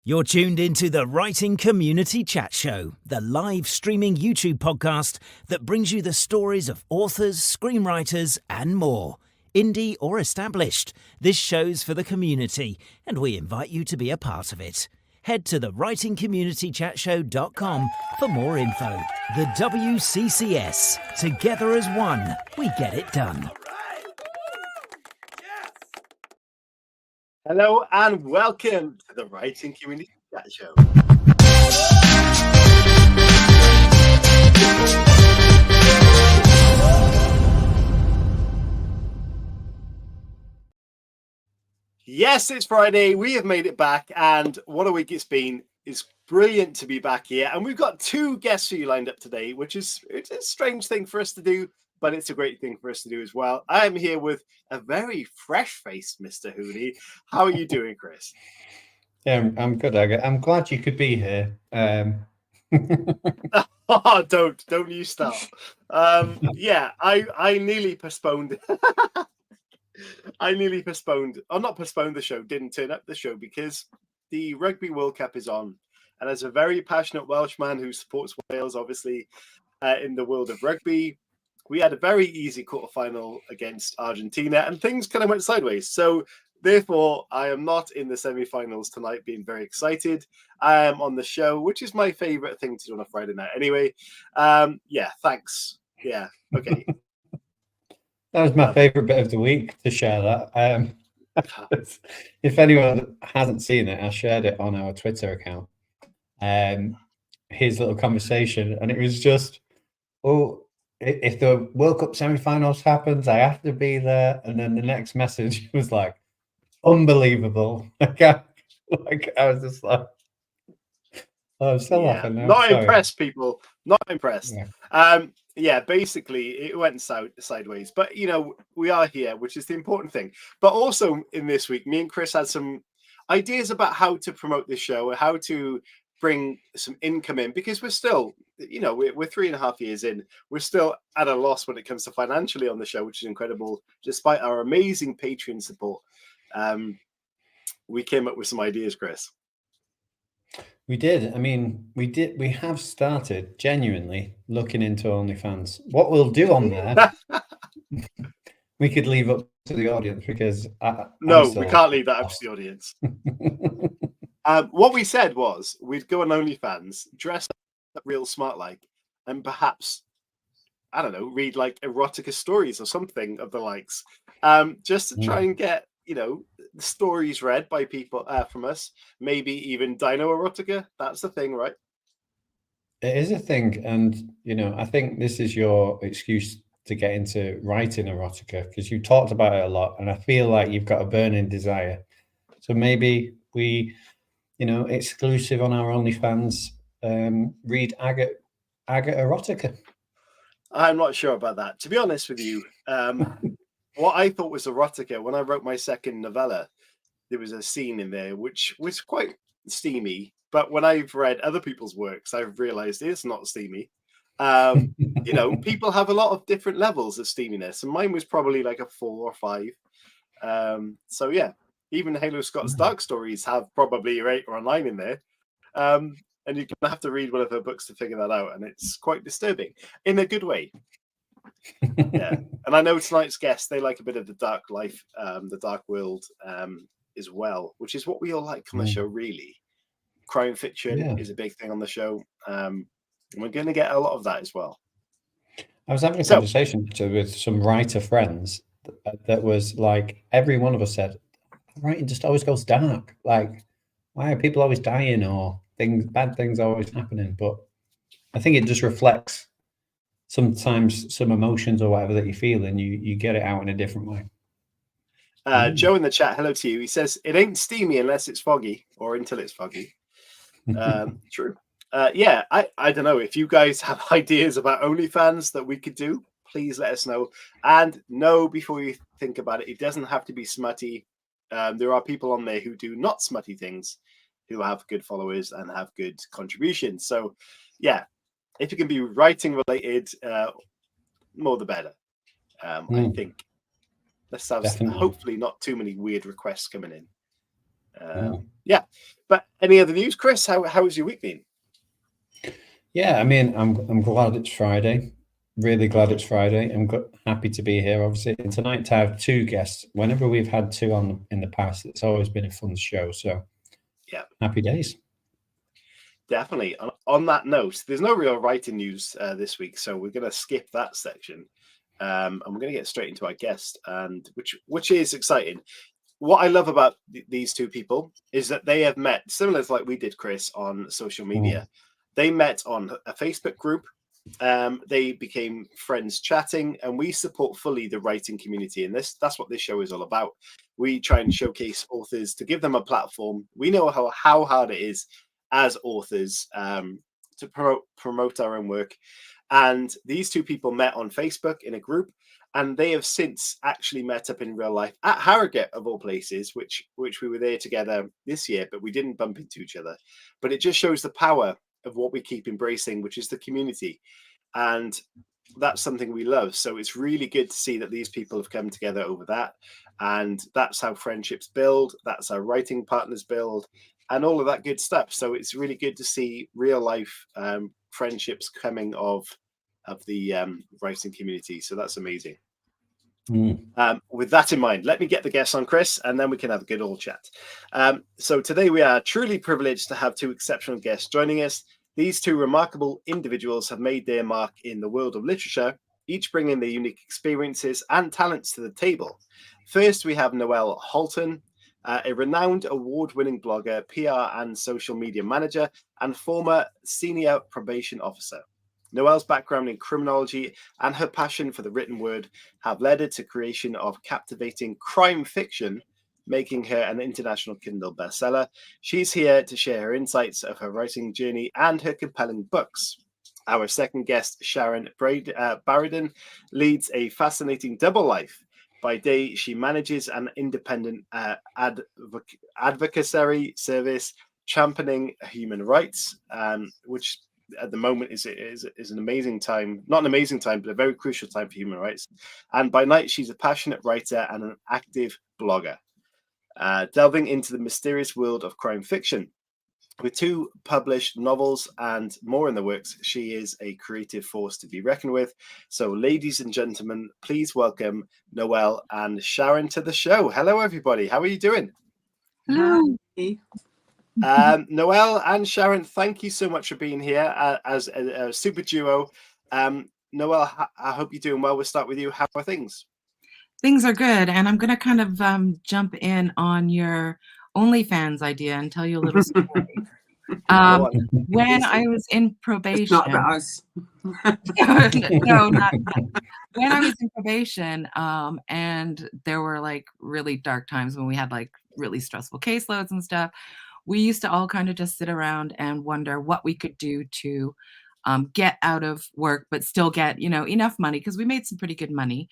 You're tuned into the Writing Community Chat Show, the live streaming YouTube podcast that brings you the stories of authors, screenwriters, and more. Indie or established, this show's for the community, and we invite you to be a part of it. Head to thewritingcommunitychatshow.com for more info. The WCCS. Together as one, we get it done. Hello and welcome to the Writing Community Chat Show. Yes, it's Friday. We have made it back, and what a week it's been. It's brilliant to be back here, and we've got two guests for you lined up today, which is it's a strange thing for us to do, but it's a great thing for us to do as well. I am here with a very fresh-faced Mr. Hooley. How are you doing, Chris? Yeah, I'm good. I'm glad you could be here. Oh, don't you start. Yeah, I nearly postponed. Not postponed the show, didn't turn up the show because the Rugby World Cup is on. And as a very passionate Welshman who supports Wales, obviously, in the world of rugby, we had a very easy quarterfinal against Argentina and things kind of went sideways. So therefore, I am not in the semi-finals tonight, being very excited. I am on the show, which is my favorite thing to do on a Friday night anyway. Yeah, thanks. Yeah, okay. That was my favorite bit of the week to share that. If anyone hasn't seen it, I shared it on our Twitter account. His little conversation, and it was just, if the World Cup semi-finals happens, I have to be there. And then the next message was like, unbelievable. I was just like, I'm still laughing now. Not impressed, people. Not impressed. Yeah. Basically, it went sideways. But, you know, we are here, which is the important thing. But also in this week, me and Chris had some ideas about how to promote this show, how to bring some income in, because we're still, you know, we're 3.5 years in. We're still at a loss when it comes to financially on the show, which is incredible, despite our amazing Patreon support. We came up with some ideas, Chris. We did. I mean, we have started genuinely looking into OnlyFans. What we'll do on there, we could leave up to the audience because we can't leave that up to the audience. What we said was we'd go on OnlyFans, dress up real smart like, and perhaps, I don't know, read like erotica stories or something of the likes, just to try and get, you know, the stories read by people from us, maybe even dino erotica. That's the thing, right? It is a thing. And, you know, I think this is your excuse to get into writing erotica because you talked about it a lot. And I feel like you've got a burning desire. So maybe we, you know, exclusive on our OnlyFans, read agate erotica. I'm not sure about that. To be honest with you, what I thought was erotica, when I wrote my second novella, there was a scene in there which was quite steamy. But when I've read other people's works, I've realized it's not steamy. You know, people have a lot of different levels of steaminess, and mine was probably like a 4 or 5. So yeah, even Halo Scott's Dark Stories have probably an 8 or a 9 in there. And you're going to have to read one of her books to figure that out. And it's quite disturbing in a good way. Yeah. And I know tonight's guests, they like a bit of the dark life, the dark world as well, which is what we all like on the show, really. Crime fiction is a big thing on the show. And we're going to get a lot of that as well. I was having a conversation with some writer friends that was like, every one of us said, writing just always goes dark. Like, why are people always dying or bad things always happening? But I think it just reflects sometimes some emotions or whatever that you feel, and you get it out in a different way. Joe in the chat, hello to you. He says, it ain't steamy unless it's foggy or until it's foggy. True. Yeah, I don't know. If you guys have ideas about OnlyFans that we could do, please let us know. And no, before you think about it, it doesn't have to be smutty. There are people on there who do not smutty things, who have good followers and have good contributions. So yeah, if it can be writing related, more the better. I think let's have hopefully not too many weird requests coming in. Yeah. But any other news, Chris? How has your week been? Yeah, I mean, I'm glad it's Friday. Really glad it's Friday. I'm happy to be here, obviously. And tonight to have two guests. Whenever we've had two on in the past, it's always been a fun show. So yeah, happy days. Definitely. On that note, there's no real writing news this week, so we're going to skip that section, and we're going to get straight into our guest, and which is exciting. What I love about these two people is that they have met, similar to like we did, Chris, on social media. They met on a Facebook group. They became friends chatting, and we support fully the writing community. And that's what this show is all about. We try and showcase authors to give them a platform. We know how hard it is as authors to promote our own work. And these two people met on Facebook in a group, and they have since actually met up in real life at Harrogate, of all places, which we were there together this year, but we didn't bump into each other. But it just shows the power of what we keep embracing, which is the community. And that's something we love. So it's really good to see that these people have come together over that. And that's how friendships build. That's how writing partners build, and all of that good stuff. So it's really good to see real life friendships coming of the writing community. So that's amazing. With that in mind, let me get the guests on, Chris, and then we can have a good old chat. So today we are truly privileged to have two exceptional guests joining us. These two remarkable individuals have made their mark in the world of literature, each bringing their unique experiences and talents to the table. First, we have Noelle Holten, a renowned award-winning blogger, PR and social media manager, and former senior probation officer. Noelle's background in criminology and her passion for the written word have led her to creation of captivating crime fiction, making her an international Kindle bestseller. She's here to share her insights of her writing journey and her compelling books. Our second guest, Sharon Bairden, leads a fascinating double life. By day, she manages an independent advocacy service championing human rights, which at the moment is an amazing time, not an amazing time, but a very crucial time for human rights. And by night, she's a passionate writer and an active blogger, delving into the mysterious world of crime fiction. With 2 published novels and more in the works, she is a creative force to be reckoned with. So, ladies and gentlemen, please welcome Noelle and Sharon to the show. Hello, everybody. How are you doing? Hello. Noelle and Sharon, thank you so much for being here as a super duo. Noelle, I hope you're doing well. We'll start with you. How are things? Things are good. And I'm going to kind of jump in on your OnlyFans idea and tell you a little story. When I was in probation, it's not about us. no, not that. When I was in probation, and there were like really dark times when we had like really stressful caseloads and stuff, we used to all kind of just sit around and wonder what we could do to get out of work, but still get, enough money, because we made some pretty good money.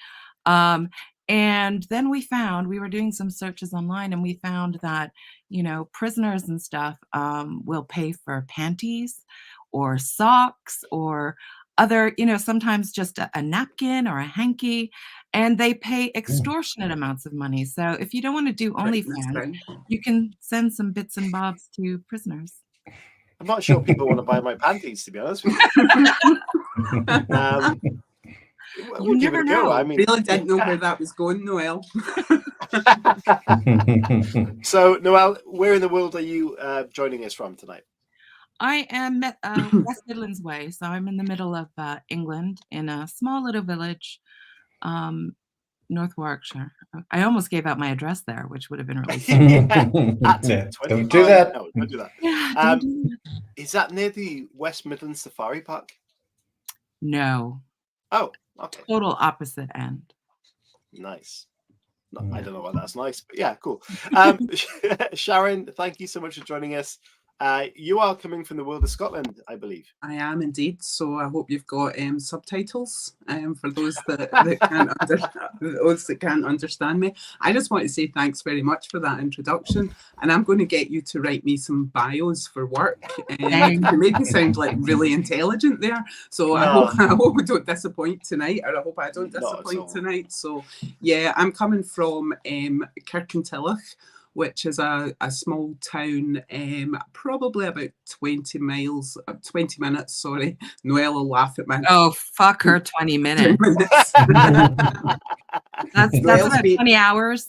And then we were doing some searches online, and we found that, prisoners and stuff will pay for panties or socks or other, sometimes just a napkin or a hanky, and they pay extortionate amounts of money. So if you don't want to do OnlyFans, you can send some bits and bobs to prisoners. I'm not sure people want to buy my panties, to be honest with you. We'll give it a go. I really didn't know where that was going, Noelle. So, Noelle, where in the world are you joining us from tonight? I am West Midlands way, so I'm in the middle of England, in a small little village, North Warwickshire. I almost gave out my address there, which would have been really Don't do that. No, don't do that. Yeah, don't do that. Is that near the West Midlands Safari Park? No. Oh, okay. Total opposite end. Nice. No, I don't know why that's nice, but yeah, cool. Sharon, thank you so much for joining us. You are coming from the world of Scotland, I believe. I am indeed. So I hope you've got subtitles for those that can't understand me. I just want to say thanks very much for that introduction, and I'm going to get you to write me some bios for work. You made me sound like really intelligent there. So I hope we don't disappoint tonight, or I hope I don't disappoint tonight. So yeah, I'm coming from Kirkintilloch, which is a small town, probably about 20 minutes, sorry. Noelle will laugh at me. Oh, fuck her 20 minutes. 20 minutes. That's about 20 hours.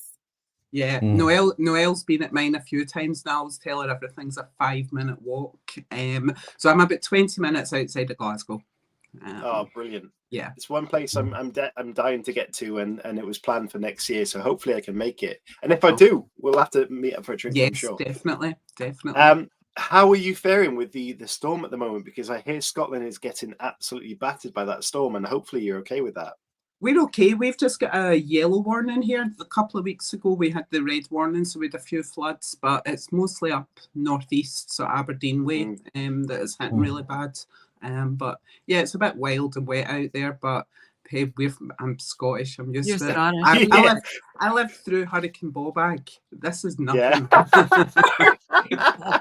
Yeah, Noelle's been at mine a few times now. I always tell her everything's a 5-minute walk. So I'm about 20 minutes outside of Glasgow. Oh, brilliant! Yeah, it's one place I'm dying to get to, and it was planned for next year. So hopefully I can make it. And if I do, we'll have to meet up for a drink. Yes, I'm sure. Definitely. How are you faring with the storm at the moment? Because I hear Scotland is getting absolutely battered by that storm, and hopefully you're okay with that. We're okay. We've just got a yellow warning here. A couple of weeks ago, we had the red warning, so we had a few floods, but it's mostly up northeast, so Aberdeen way, that is hitting really bad. But yeah, it's a bit wild and wet out there, but hey, I'm Scottish. I'm used to it. I lived through Hurricane Bobag. This is nothing. Yeah.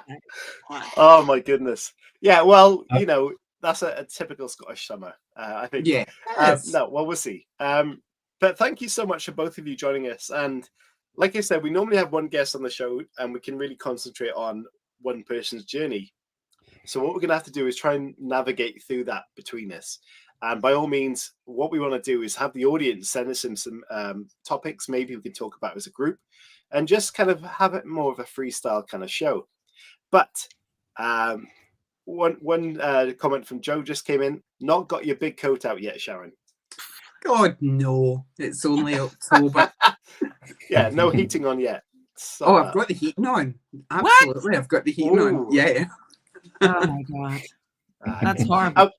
Oh my goodness. Yeah, well, you know, that's a typical Scottish summer, I think. Yeah. No, well, we'll see. But thank you so much for both of you joining us. And like I said, we normally have one guest on the show, and we can really concentrate on one person's journey. So what we're going to have to do is try and navigate through that between us. And by all means, what we want to do is have the audience send us in some topics maybe we can talk about as a group, and just kind of have it more of a freestyle kind of show. But one comment from Joe just came in. Not got your big coat out yet, Sharon? God, no. It's only October. Yeah, no heating on yet. Stop I've got the heating on. Absolutely, what? I've got the heating on. Yeah. Oh my God. That's horrible.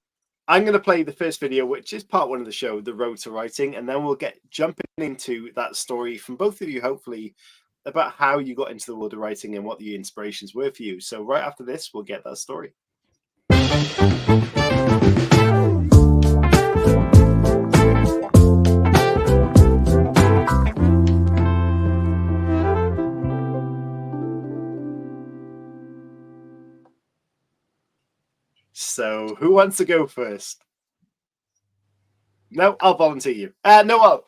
I'm going to play the first video, which is part one of the show, The Road to Writing, and then we'll get jumping into that story from both of you, hopefully, about how you got into the world of writing and what the inspirations were for you. So right after this, we'll get that story. So who wants to go first? No, I'll volunteer you. Noelle.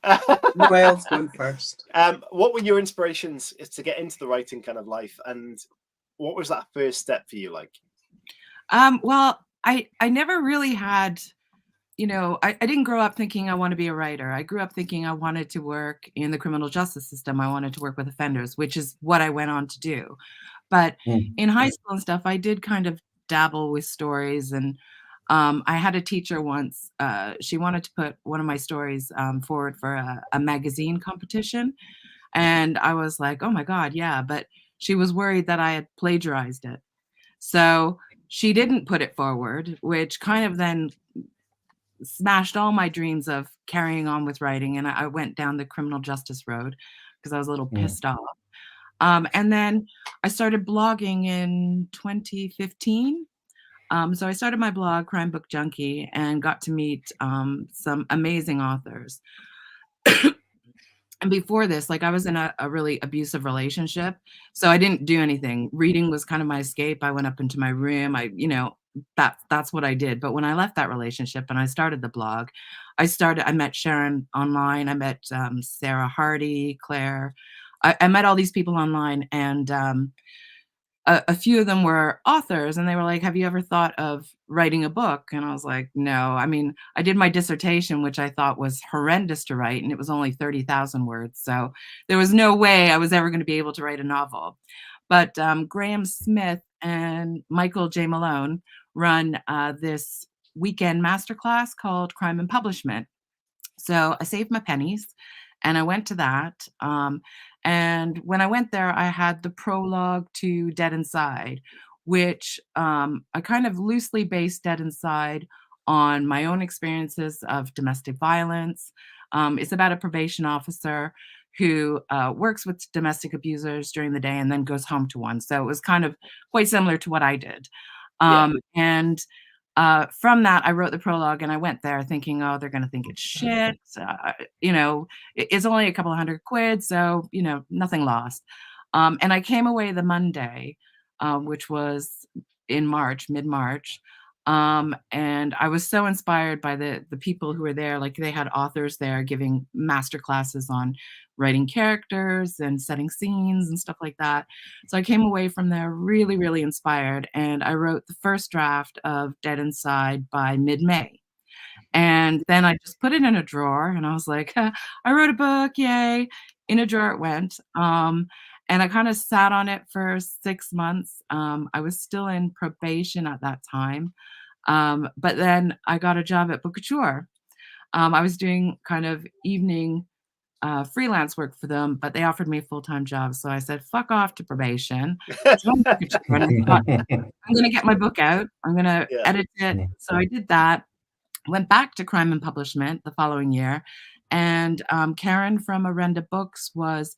Noelle's going first. What were your inspirations to get into the writing kind of life, and what was that first step for you like? Well, I never really had, you know, I didn't grow up thinking I want to be a writer. I grew up thinking I wanted to work in the criminal justice system. I wanted to work with offenders, which is what I went on to do. But in high school and stuff, I did kind of dabble with stories, and I had a teacher once. She wanted to put one of my stories forward for a magazine competition, and I was like, "Oh my God, yeah!" But she was worried that I had plagiarized it, so she didn't put it forward, which kind of then smashed all my dreams of carrying on with writing, and I went down the criminal justice road because I was a little pissed off. And then I started blogging in 2015. So I started my blog, Crime Book Junkie, and got to meet some amazing authors. And before this, like, I was in a really abusive relationship, so I didn't do anything. Reading was kind of my escape. I went up into my room. That's what I did. But when I left that relationship and I started the blog, I met Sharon online. I met Sarah Hardy, Claire. I met all these people online, and a few of them were authors, and they were like, "Have you ever thought of writing a book?" And I was like, "No." I mean, I did my dissertation, which I thought was horrendous to write, and it was only 30,000 words. So there was no way I was ever going to be able to write a novel. But Graham Smith and Michael J. Malone run this weekend masterclass called Crime and Publishment. So I saved my pennies and I went to that. And when I went there, I had the prologue to Dead Inside, which I kind of loosely based Dead Inside on my own experiences of domestic violence. It's about a probation officer who works with domestic abusers during the day and then goes home to one. So it was kind of quite similar to what I did. And from that, I wrote the prologue, and I went there thinking, oh, they're going to think it's shit. It's only a couple of £100, so, nothing lost. And I came away the Monday, which was in March, mid-March, And I was so inspired by the people who were there. Like, they had authors there giving master classes on writing characters and setting scenes and stuff like that. So I came away from there really, really inspired, and I wrote the first draft of Dead Inside by mid-May. And then I just put it in a drawer, and I was like, "Huh, I wrote a book, yay." In a drawer it went. And I kinda sat on it for 6 months. I was still in probation at that time. But then I got a job at Bookouture. I was doing kind of evening, freelance work for them, but they offered me a full-time job. So I said, "Fuck off to probation." Joined Bookouture, and I thought, "I'm gonna get my book out. I'm gonna Yeah. edit it." So I did that. Went back to crime and publishment the following year, and, Karen from Arenda Books was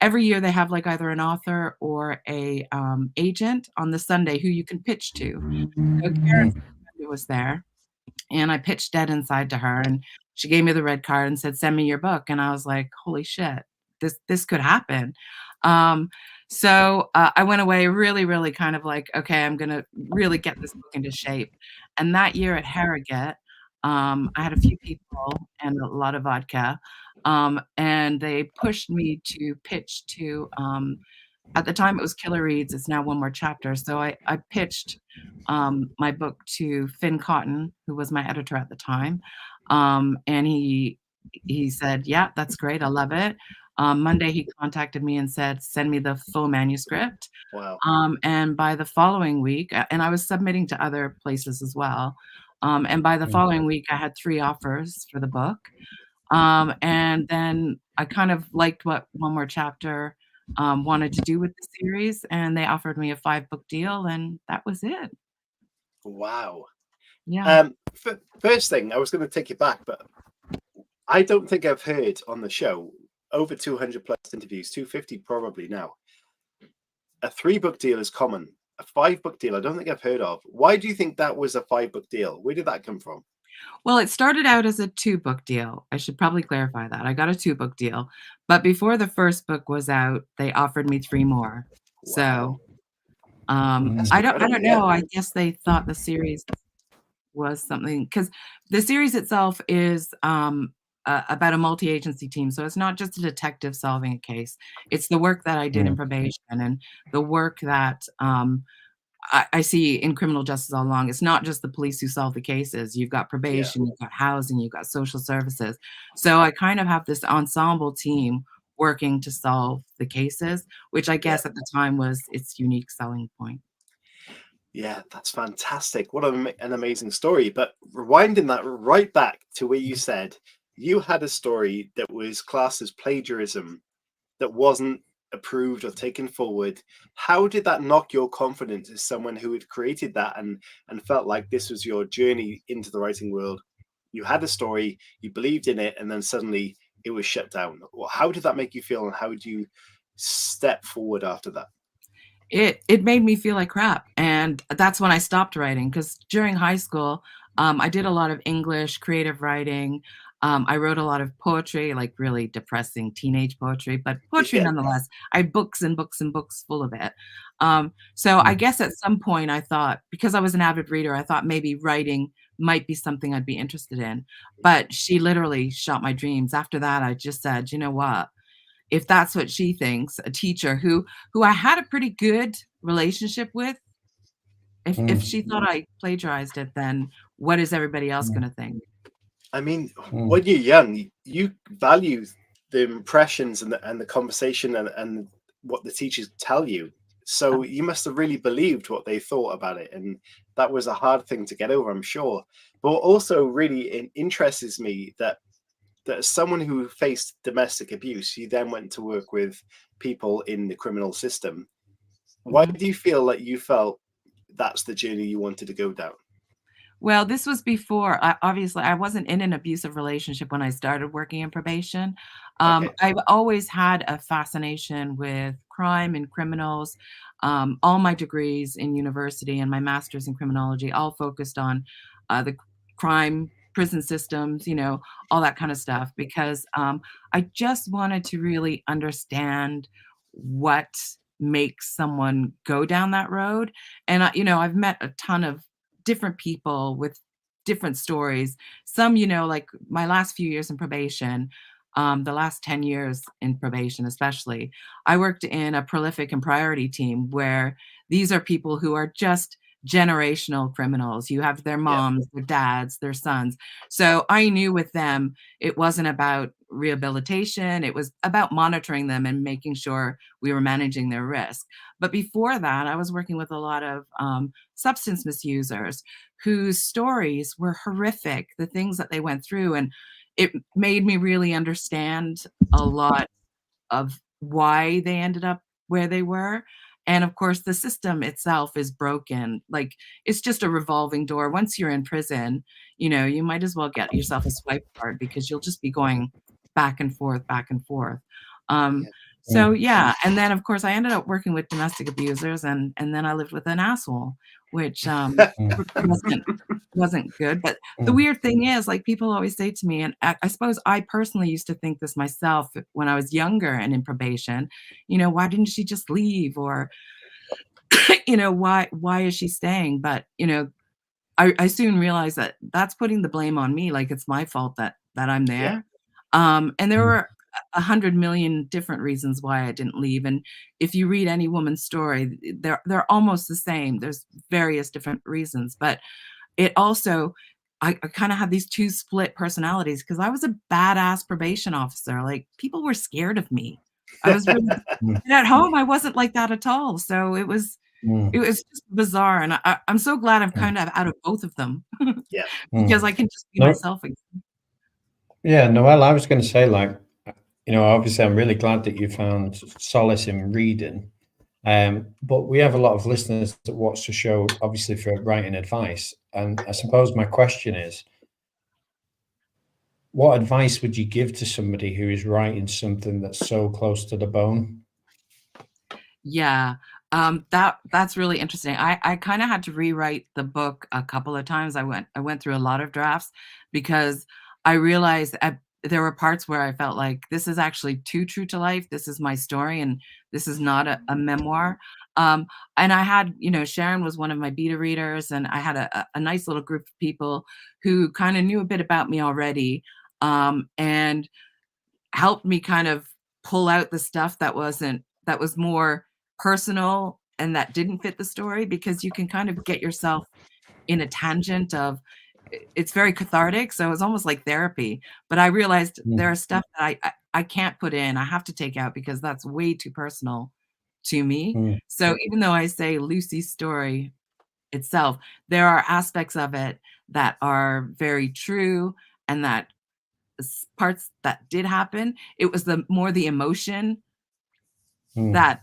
every year they have, like, either an author or a, agent on the Sunday who you can pitch to. So Karen was there, and I pitched Dead Inside to her, and she gave me the red card and said, "Send me your book," and I was like, "Holy shit, this could happen." Um, I went away really, really kind of like, "Okay, I'm gonna really get this book into shape." And that year at Harrogate, I had a few people and a lot of vodka, and they pushed me to pitch to, at the time it was Killer Reads, it's now One More Chapter. So I pitched my book to Finn Cotton, who was my editor at the time. And he said, "Yeah, that's great. I love it." Monday he contacted me and said, "Send me the full manuscript." Wow. And by the following week, and I was submitting to other places as well. And by the following week, I had 3 offers for the book. And then I kind of liked what One More Chapter wanted to do with the series, and they offered me a 5-book deal, and that was it. Wow. Yeah. First thing, I was going to take you back, but I don't think I've heard on the show over 200 plus interviews, 250 probably now. A 3-book deal is common. A 5-book deal, I don't think I've heard of. Why do you think that was a 5-book deal? Where did that come from? Well, it started out as a 2-book deal. I should probably clarify that. I got a 2-book deal, but before the first book was out, they offered me 3 more. So, That's I don't incredible, know. yeah. I guess they thought the series was something because the series itself is, about a multi-agency team, so it's not just a detective solving a case. It's the work that I did in probation and the work that, I see in criminal justice all along. It's not just the police who solve the cases. You've got Yeah. probation, you've got housing, you've got social services. So I kind of have this ensemble team working to solve the cases, which I guess at the time was its unique selling point. Yeah, that's fantastic. What an amazing story. But rewinding that right back to where you said you had a story that was classed as plagiarism that wasn't approved or taken forward. How did that knock your confidence as someone who had created that and felt like this was your journey into the writing world? You had a story, you believed in it, and then suddenly it was shut down. Well, how did that make you feel, and how did you step forward after that? It made me feel like crap, and that's when I stopped writing. Because during high school, I did a lot of English creative writing. I wrote a lot of poetry, like really depressing teenage poetry, but poetry Yeah, nonetheless. I had books and books and books full of it. So I guess at some point I thought, because I was an avid reader, I thought maybe writing might be something I'd be interested in. But she literally shot my dreams. After that, I just said, "You know what? If that's what she thinks," a teacher who I had a pretty good relationship with, if she thought I plagiarized it, then what is everybody else gonna think? I mean, when you're young, you value the impressions and the conversation and what the teachers tell you. So you must have really believed what they thought about it, and that was a hard thing to get over, I'm sure. But what also really interests me that as someone who faced domestic abuse, you then went to work with people in the criminal system. Why Mhm. do you feel like you felt that's the journey you wanted to go down? Well, this was before obviously, I wasn't in an abusive relationship when I started working in probation. Okay. I've always had a fascination with crime and criminals. All my degrees in university and my master's in criminology all focused on, the crime, prison systems, all that kinda stuff because, I just wanted to really understand what makes someone go down that road, and I've met a ton of different people with different stories. Some, you know, like my last few years in probation, the last 10 years in probation, especially, I worked in a prolific and priority team where these are people who are just generational criminals. You have their moms, their dads, their sons. So I knew with them, it wasn't about rehabilitation. It was about monitoring them and making sure we were managing their risk. But before that, I was working with a lot of substance misusers whose stories were horrific, the things that they went through. And it made me really understand a lot of why they ended up where they were. And of course, the system itself is broken. Like, it's just a revolving door. Once you're in prison, you know, you might as well get yourself a swipe card because you'll just be going back and forth, back and forth. So yeah, and then of course I ended up working with domestic abusers, and then I lived with an asshole, which wasn't good. But the weird thing is, like, people always say to me, and I suppose I personally used to think this myself when I was younger and in probation, you know, why didn't she just leave? Or, you know, why is she staying? But, you know, I soon realized that that's putting the blame on me. Like, it's my fault that I'm there. And there were 100 million different reasons why I didn't leave. And if you read any woman's story, they're almost the same. There's various different reasons, but it also, I kind of had these two split personalities because I was a badass probation officer. Like, people were scared of me. I was really at home. I wasn't like that at all. So it was just bizarre. And I'm so glad I'm kind of out of both of them. Because I can just be myself again. Yeah, Noelle, I was going to say, like, you know, obviously I'm really glad that you found solace in reading. But we have a lot of listeners that watch the show, obviously, for writing advice. And I suppose my question is, what advice would you give to somebody who is writing something that's so close to the bone? Yeah, that's really interesting. I kind of had to rewrite the book a couple of times. I went through a lot of drafts because I realized there were parts where I felt like this is actually too true to life. This is my story, and this is not a memoir. And I had, you know, Sharon was one of my beta readers, and I had a nice little group of people who kind of knew a bit about me already, and helped me kind of pull out the stuff that was more personal and that didn't fit the story, because you can kind of get yourself in a tangent of, it's very cathartic. So it's almost like therapy. But I realized there are stuff that I can't put in. I have to take out because that's way too personal to me. So even though I say Lucy's story itself, there are aspects of it that are very true, and that parts that did happen. It was more the emotion that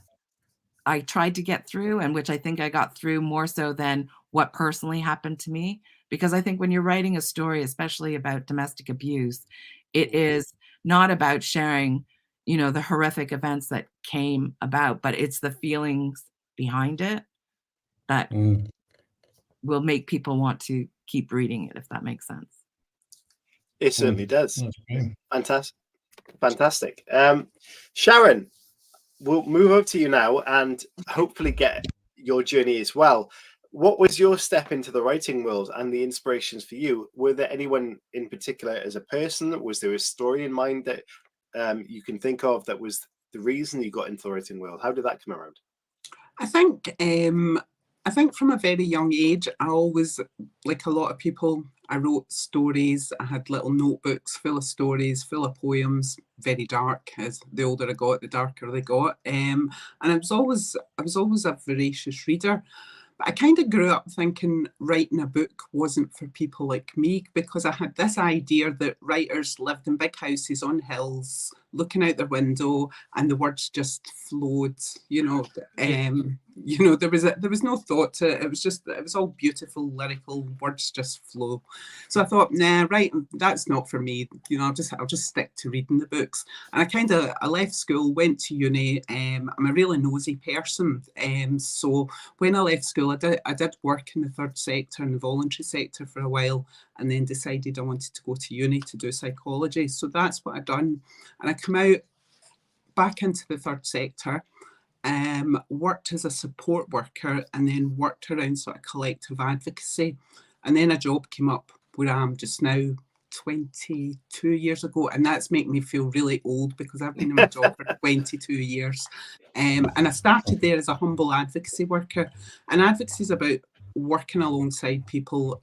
I tried to get through, and which I think I got through more so than what personally happened to me. Because I think when you're writing a story, especially about domestic abuse, it is not about sharing, you know, the horrific events that came about, but it's the feelings behind it that will make people want to keep reading it, if that makes sense. It certainly does. Fantastic. Sharon, we'll move over to you now and hopefully get your journey as well. What was your step into the writing world and the inspirations for you? Were there anyone in particular as a person? Was there a story in mind that you can think of that was the reason you got into the writing world? How did that come around? I think from a very young age, I always, like a lot of people, I wrote stories. I had little notebooks full of stories, full of poems, very dark. As the older I got, the darker they got. And I was always a voracious reader. But I kind of grew up thinking writing a book wasn't for people like me, because I had this idea that writers lived in big houses on hills, looking out their window, and the words just flowed. There was no thought to it. It was all beautiful, lyrical words just flow. So I thought, nah, writing, that's not for me. I'll just stick to reading the books. And I left school, went to uni. I'm a really nosy person. So when I left school, I did work in the third sector and the voluntary sector for a while, and then decided I wanted to go to uni to do psychology. So that's what I'd done. And I come out back into the third sector, worked as a support worker, and then worked around sort of collective advocacy. And then a job came up where I am just now, 22 years ago, and that's making me feel really old because I've been in my job for 22 years. And I started there as a humble advocacy worker. And advocacy is about working alongside people,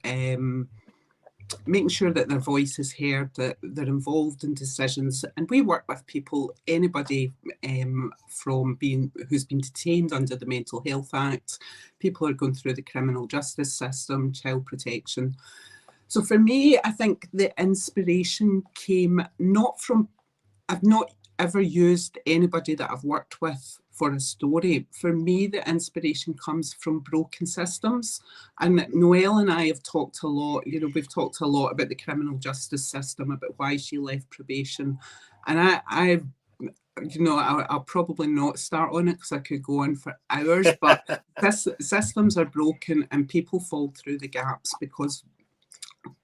making sure that their voice is heard, that they're involved in decisions. And we work with people, anybody from who's been detained under the Mental Health Act, people who are going through the criminal justice system, child protection. So for me, I think the inspiration came not from, I've not ever used anybody that I've worked with for a story. For me, the inspiration comes from broken systems. And Noelle and I have talked a lot, we've talked a lot about the criminal justice system, about why she left probation. And I'll probably not start on it because I could go on for hours, but systems are broken and people fall through the gaps because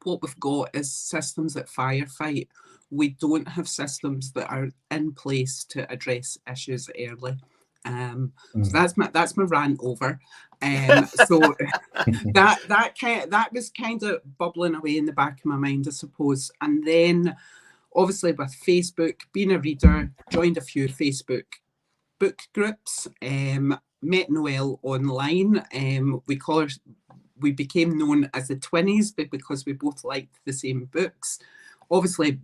what we've got is systems that firefight. We don't have systems that are in place to address issues early. So that's my rant over. So that was kind of bubbling away in the back of my mind, I suppose. And then obviously with Facebook, being a reader, joined a few Facebook book groups, met Noelle online. We became known as the Twinnies because we both liked the same books. Obviously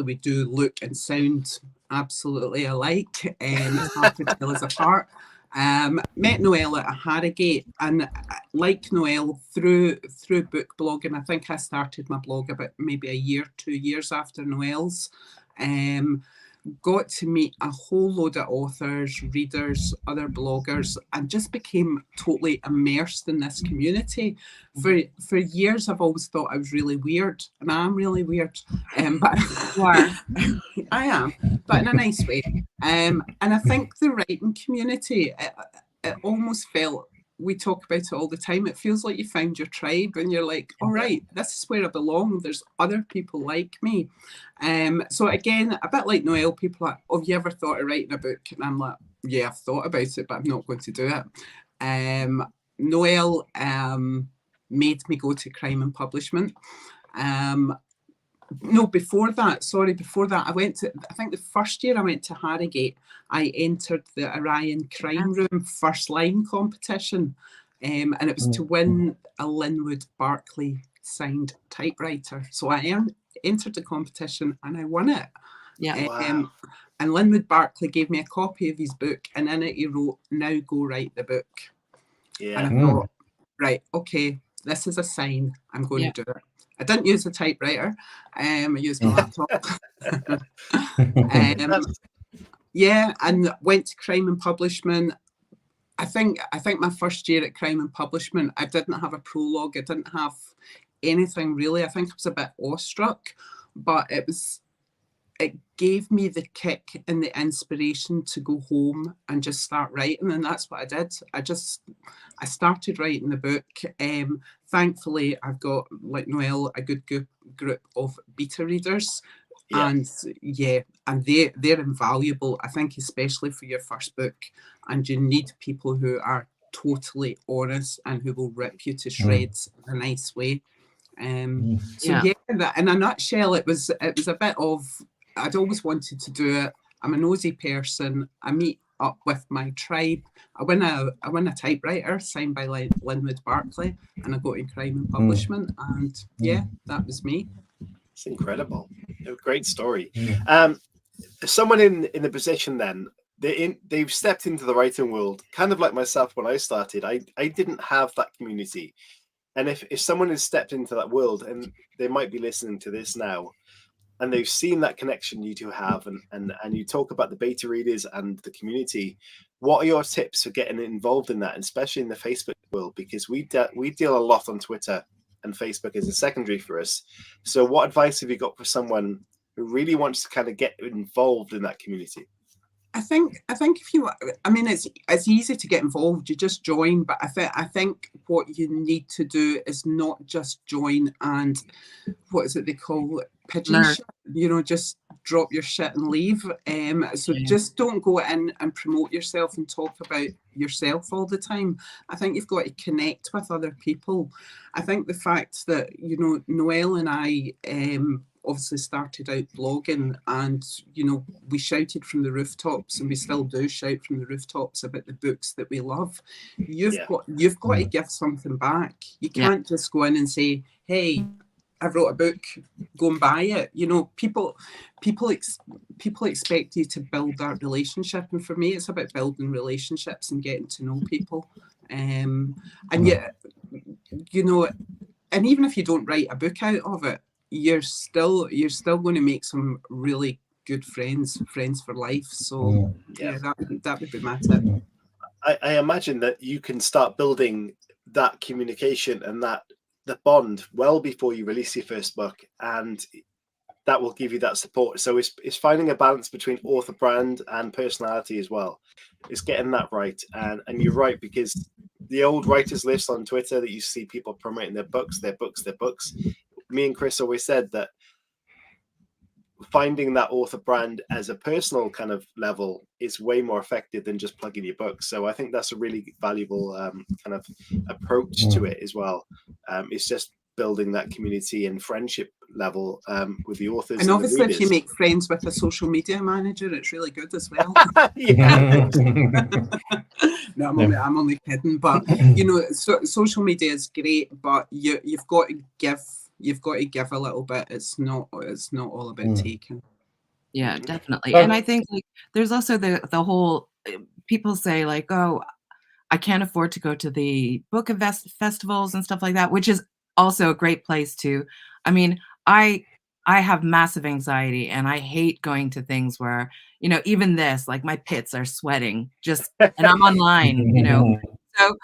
we do look and sound absolutely alike, and it's hard to tell us apart. Met Noelle at a Harrogate, and like Noelle, through book blogging, I think I started my blog about maybe 2 years after Noelle's. Got to meet a whole load of authors, readers, other bloggers, and just became totally immersed in this community. For years, I've always thought I was really weird, and I am really weird. But I am, but in a nice way. And I think the writing community, it almost felt, we talk about it all the time, it feels like you found your tribe and you're like, all right, this is where I belong. There's other people like me. So again, a bit like Noelle, people are like, oh, have you ever thought of writing a book? And I'm like, yeah, I've thought about it, but I'm not going to do it. Noelle made me go to Crime and Publishment. Before that, I think the first year I went to Harrogate, I entered the Orion Crime Room first line competition, and it was to win a Linwood Barclay signed typewriter. So I entered the competition and I won it. Yeah. Wow. And Linwood Barclay gave me a copy of his book, and in it he wrote, "Now go write the book." Yeah. And I thought, right, okay, this is a sign. I'm going to do it. I didn't use a typewriter. I used my laptop. And went to Crime and Publishment. I think my first year at Crime and Publishment, I didn't have a prologue. I didn't have anything really. I think I was a bit awestruck, but it gave me the kick and the inspiration to go home and just start writing, and that's what I did. I started writing the book. Thankfully, I've got, like Noelle, a good group of beta readers, and they're invaluable. I think especially for your first book, and you need people who are totally honest and who will rip you to shreds in a nice way. In a nutshell, it was a bit of, I'd always wanted to do it. I'm a nosy person. I meet up with my tribe. I win a typewriter signed by Linwood Barclay, and I go to Crime and Publishment, and that was me. It's incredible. A great story. Someone in the position then, they've stepped into the writing world, kind of like myself when I started. I didn't have that community. And if someone has stepped into that world, and they might be listening to this now, and they've seen that connection you two have, and you talk about the beta readers and the community, what are your tips for getting involved in that, especially in the Facebook world? Because we deal a lot on Twitter, and Facebook is a secondary for us. So what advice have you got for someone who really wants to kind of get involved in that community? I think it's easy to get involved. You just join, but I think what you need to do is not just join and, what is it they call it, pigeon shit, just drop your shit and leave. So just don't go in and promote yourself and talk about yourself all the time. I think you've got to connect with other people. I think the fact that, you know, Noelle and I obviously started out blogging, and, you know, we shouted from the rooftops, and we still do shout from the rooftops about the books that we love. You've got to give something back. You can't just go in and say, hey, I wrote a book, go and buy it. You know, people expect you to build that relationship, and for me, it's about building relationships and getting to know people. And yet, you know, and even if you don't write a book out of it, you're still going to make some really good friends for life. So that would be my tip. I imagine that you can start building that communication and the bond well before you release your first book, and that will give you that support. So it's finding a balance between author brand and personality as well. It's getting that right. And you're right, because the old writers list on Twitter that you see people promoting their books. Me and Chris always said that finding that author brand as a personal kind of level is way more effective than just plugging your books. So I think that's a really valuable kind of approach to it as well. It's just building that community and friendship level with the authors. And obviously, if you make friends with a social media manager, it's really good as well. No, I'm only kidding. But you know, social media is great, but you've got to give. You've got to give a little bit. It's not all about taking. Yeah, definitely. And I think like there's also the whole, people say like, oh, I can't afford to go to the book festivals and stuff like that, which is also a great place to. I mean, I have massive anxiety, and I hate going to things where, you know, even this, like my pits are sweating just, and I'm online, you know. So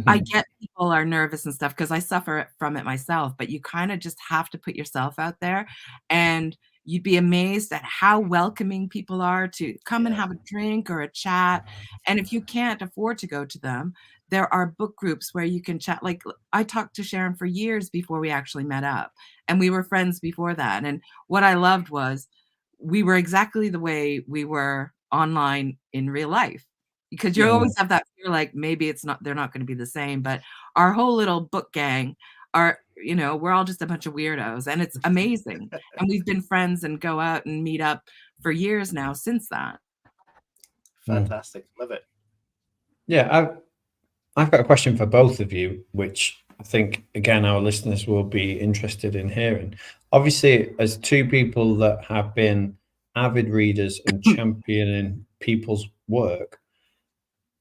I get people are nervous and stuff because I suffer from it myself, but you kind of just have to put yourself out there, and you'd be amazed at how welcoming people are to come and have a drink or a chat. And if you can't afford to go to them, there are book groups where you can chat. Like I talked to Sharon for years before we actually met up, and we were friends before that. And what I loved was we were exactly the way we were online in real life. Because you always have that fear, like maybe they're not going to be the same. But our whole little book gang are, you know, we're all just a bunch of weirdos, and it's amazing. And we've been friends and go out and meet up for years now since that. Fantastic. Love it. Yeah, I've got a question for both of you, which I think, again, our listeners will be interested in hearing. Obviously, as two people that have been avid readers and championing people's work,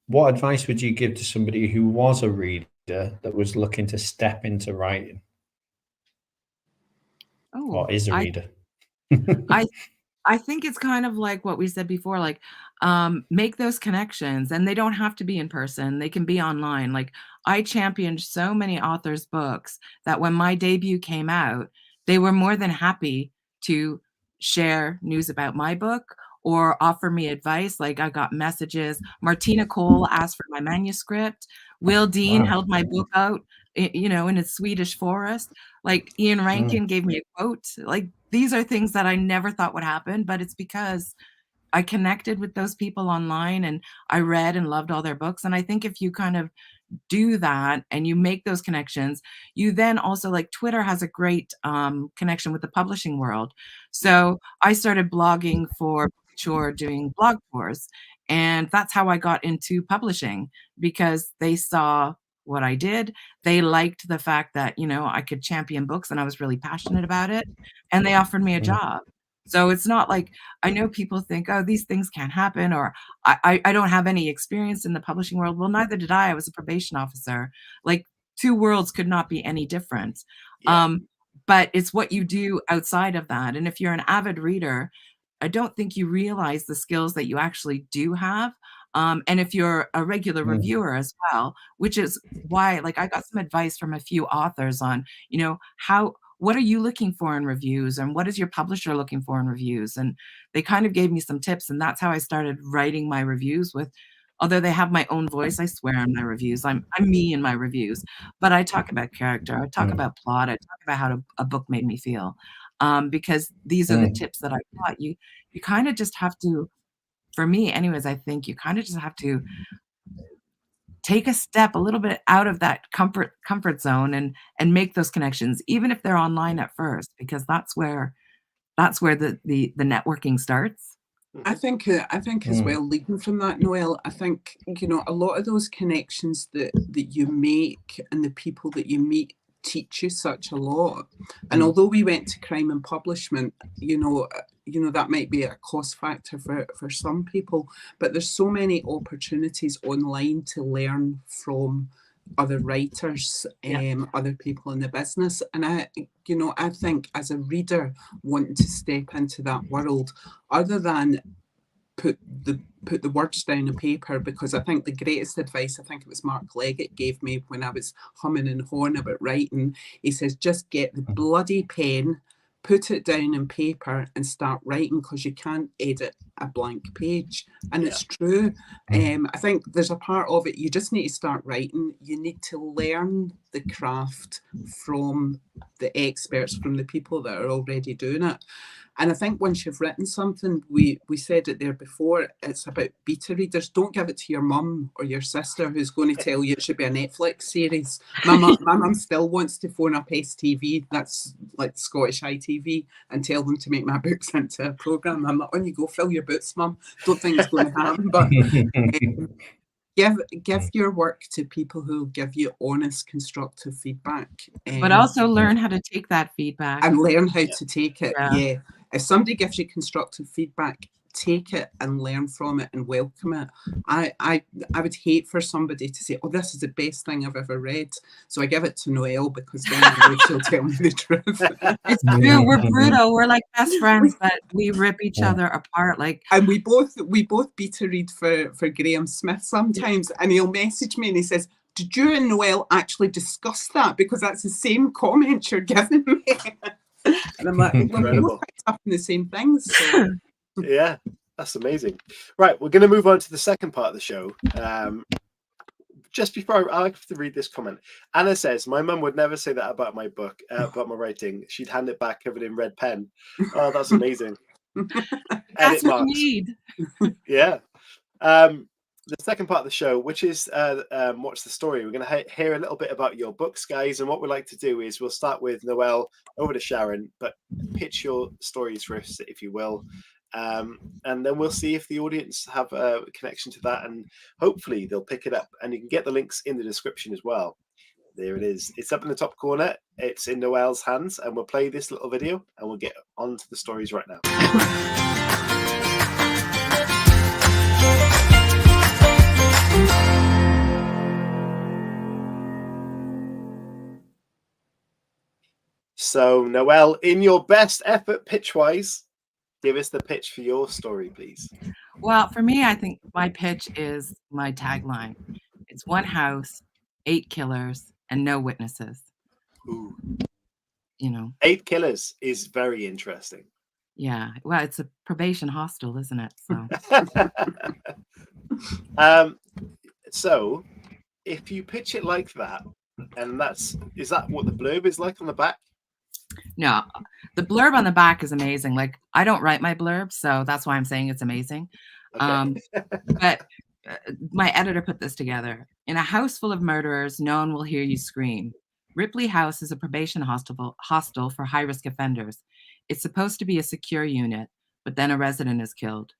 what advice would you give to somebody who was a reader that was looking to step into writing? Or is a reader? I think it's kind of like what we said before, like make those connections, and they don't have to be in person. They can be online. Like I championed so many authors' books that when my debut came out, they were more than happy to share news about my book or offer me advice. Like I got messages. Martina Cole asked for my manuscript. Will Dean held my book out, you know, in a Swedish forest. Like Ian Rankin gave me a quote. Like these are things that I never thought would happen, but it's because I connected with those people online, and I read and loved all their books. And I think if you kind of do that and you make those connections, you then also, like Twitter has a great connection with the publishing world. So I started blogging for Sure, doing blog tours, and that's how I got into publishing, because they saw what I did. They liked the fact that, you know, I could champion books and I was really passionate about it, and they offered me a job. So it's not like, I know people think, oh, these things can't happen, or I don't have any experience in the publishing world. Well, neither did I. I was a probation officer. Like two worlds could not be any different. But it's what you do outside of that. And if you're an avid reader, I don't think you realize the skills that you actually do have. And if you're a regular reviewer as well, which is why, like, I got some advice from a few authors on, you know, what are you looking for in reviews, and what is your publisher looking for in reviews? And they kind of gave me some tips, and that's how I started writing my reviews although they have my own voice, I swear in my reviews. I'm me in my reviews, but I talk about character, I talk about plot, I talk about how a book made me feel. because these are the tips that I got. You kind of just have to, for me anyways, I think you kind of just have to take a step a little bit out of that comfort zone and make those connections, even if they're online at first, because that's where the networking starts. I think as well, leading from that, Noelle, I think, you know, a lot of those connections that you make and the people that you meet teach you such a lot. And although we went to crime and publishment, you know, that might be a cost factor for some people, but there's so many opportunities online to learn from other writers, other people in the business. And I think as a reader wanting to step into that world, other than put the words down on paper, because I think the greatest advice, I think it was Mark Leggett gave me when I was humming and hawing about writing, he says, just get the bloody pen, put it down on paper and start writing, because you can't edit a blank page. And it's true. I think there's a part of it, you just need to start writing. You need to learn the craft from the experts, from the people that are already doing it. And I think once you've written something, we said it there before, it's about beta readers. Don't give it to your mum or your sister who's going to tell you it should be a Netflix series. My mum still wants to phone up STV, that's like Scottish ITV, and tell them to make my books into a programme. I'm like, on you go, fill your boots, mum. Don't think it's going to happen. But give your work to people who give you honest, constructive feedback. But also learn how to take that feedback. And learn how to take it, If somebody gives you constructive feedback, take it and learn from it and welcome it. I would hate for somebody to say, oh, this is the best thing I've ever read. So I give it to Noelle, because then I know she'll tell me the truth. It's true. We're brutal. We're like best friends, but we rip each other apart. And we both beta read for Graham Smith sometimes, and he'll message me and he says, did you and Noelle actually discuss that? Because that's the same comment you're giving me. And I'm like, we're both picked up in the same things. So. Yeah, that's amazing. Right, we're going to move on to the second part of the show. Just before, I like to read this comment. Anna says, my mum would never say that about my book, about my writing. She'd hand it back covered in red pen. Oh, that's amazing. That's what you need. Yeah. The second part of the show, which is What's the Story? We're going to hear a little bit about your books, guys. And what we like to do is we'll start with Noelle, over to Sharon, but pitch your stories for us, if you will. And then we'll see if the audience have a connection to that, and hopefully they'll pick it up. And you can get the links in the description as well. There it is. It's up in the top corner. It's in Noelle's hands, and we'll play this little video and we'll get on to the stories right now. So, Noelle, in your best effort pitch-wise, give us the pitch for your story, please. Well, for me, I think my pitch is my tagline. It's one house, 8 killers, and no witnesses. Ooh. You know, 8 killers is very interesting. Yeah. Well, it's a probation hostel, isn't it? So. So, if you pitch it like that, and is that what the blurb is like on the back? No, the blurb on the back is amazing. Like, I don't write my blurb, so that's why I'm saying it's amazing. Okay. But my editor put this together. In a house full of murderers, no one will hear you scream. Ripley House is a probation hostel for high-risk offenders. It's supposed to be a secure unit, but then a resident is killed.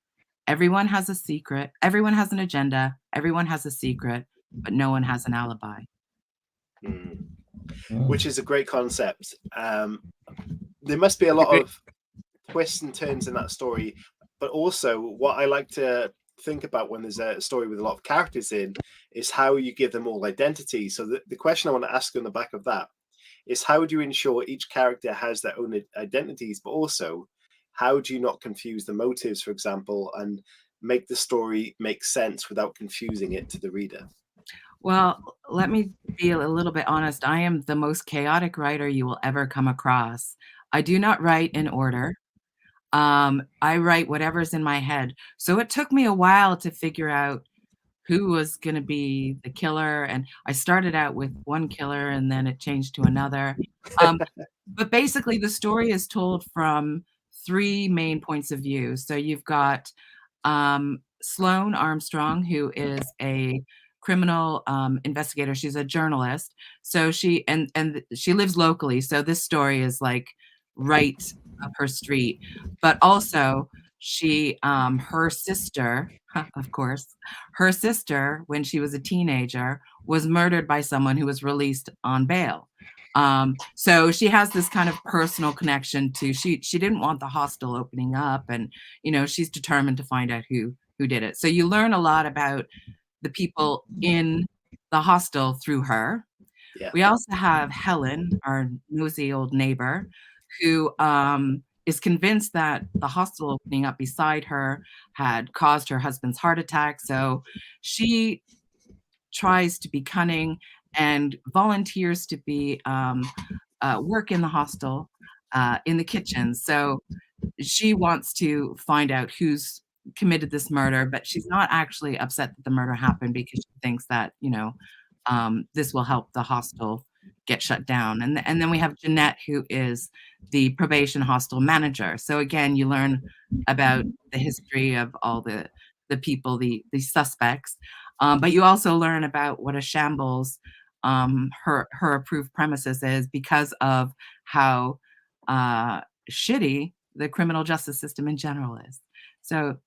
Everyone has a secret. Everyone has an agenda. Everyone has a secret, but no one has an alibi. Which is a great concept. There must be a lot of twists and turns in that story, but also what I like to think about when there's a story with a lot of characters in is how you give them all identity. So the question I want to ask on the back of that is, how do you ensure each character has their own identities, but also how do you not confuse the motives, for example, and make the story make sense without confusing it to the reader? Well, let me be a little bit honest. I am the most chaotic writer you will ever come across. I do not write in order. I write whatever's in my head. So it took me a while to figure out who was going to be the killer. And I started out with one killer and then it changed to another. But basically, the story is told from 3 main points of view. So you've got Sloane Armstrong, who is a criminal investigator. She's a journalist. So she she lives locally. So this story is like right up her street. But also she her sister, of course, her sister, when she was a teenager, was murdered by someone who was released on bail. So she has this kind of personal connection to, she didn't want the hostel opening up, and she's determined to find out who did it. So you learn a lot about the people in the hostel through her. Yeah. We also have Helen, our nosy old neighbor, who is convinced that the hostel opening up beside her had caused her husband's heart attack. So she tries to be cunning and volunteers to be work in the hostel in the kitchen. So she wants to find out who's committed this murder, but she's not actually upset that the murder happened because she thinks that this will help the hostel get shut down. And then we have Jeanette, who is the probation hostel manager. So again, you learn about the history of all the people, the suspects, but you also learn about what a shambles her approved premises is, because of how shitty the criminal justice system in general is. So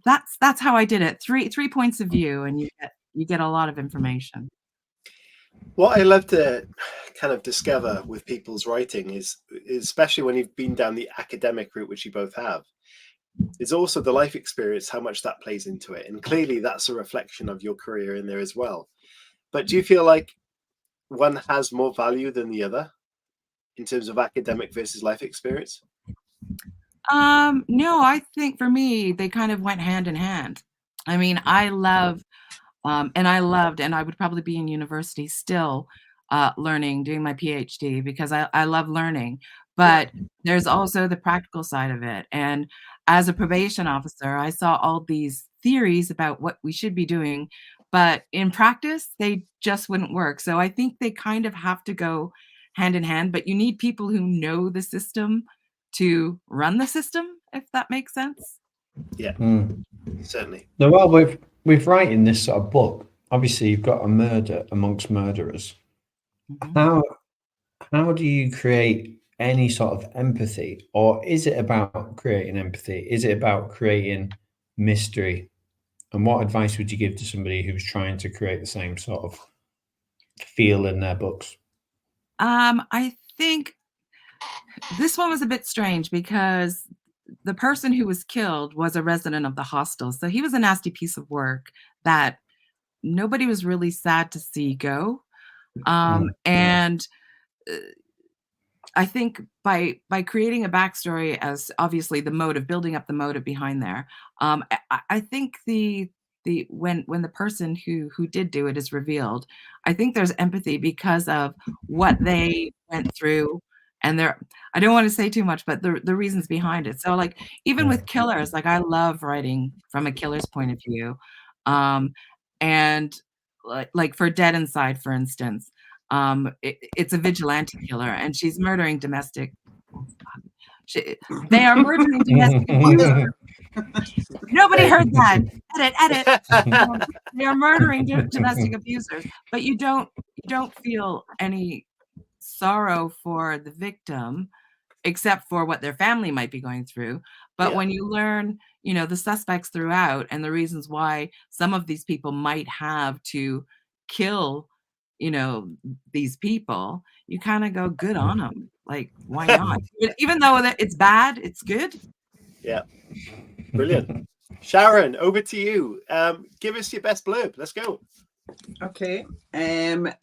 that's how I did it. Three points of view, and you get a lot of information. What I love to kind of discover with people's writing is, especially when you've been down the academic route, which you both have, is also the life experience, how much that plays into it. And clearly that's a reflection of your career in there as well. But do you feel like one has more value than the other in terms of academic versus life experience? No, I think for me, they kind of went hand in hand. I mean, I love, and I would probably be in university still learning, doing my PhD, because I love learning. But there's also the practical side of it. And as a probation officer, I saw all these theories about what we should be doing, but in practice, they just wouldn't work. So I think they kind of have to go hand in hand, but you need people who know the system to run the system, if that makes sense. Yeah, certainly. Noelle, with writing this sort of book, obviously you've got a murder amongst murderers. Mm-hmm. How do you create any sort of empathy, or is it about creating empathy? Is it about creating mystery? And what advice would you give to somebody who's trying to create the same sort of feel in their books? I think this one was a bit strange because the person who was killed was a resident of the hostel. So he was a nasty piece of work that nobody was really sad to see go. And I think by creating a backstory as obviously the motive, building up the motive behind there, I think when the person who did do it is revealed, I think there's empathy because of what they went through. And I don't want to say too much, but the reasons behind it. So like, even with killers, like I love writing from a killer's point of view. And like for Dead Inside, for instance, it's a vigilante killer and she's murdering domestic. They are murdering domestic abusers. Nobody heard that. Edit. They are murdering domestic abusers, but you don't feel any sorrow for the victim, except for what their family might be going through. But when you learn, the suspects throughout and the reasons why some of these people might have to kill, these people, you kind of go, good on them. Like, why not? Even though it's bad, it's good. Yeah. Brilliant. Sharon, over to you. Give us your best blurb. Let's go. Okay.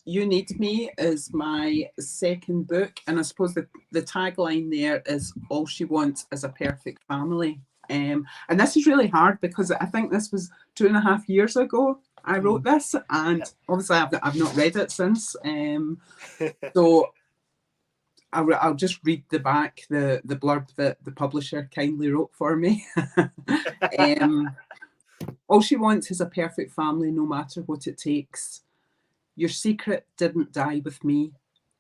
You Need Me is my second book, and I suppose the tagline there is all she wants is a perfect family. And this is really hard because I think this was 2.5 years ago I wrote this, and obviously I've not read it since. So I'll just read the blurb that the publisher kindly wrote for me. All she wants is a perfect family, no matter what it takes. Your secret didn't die with me.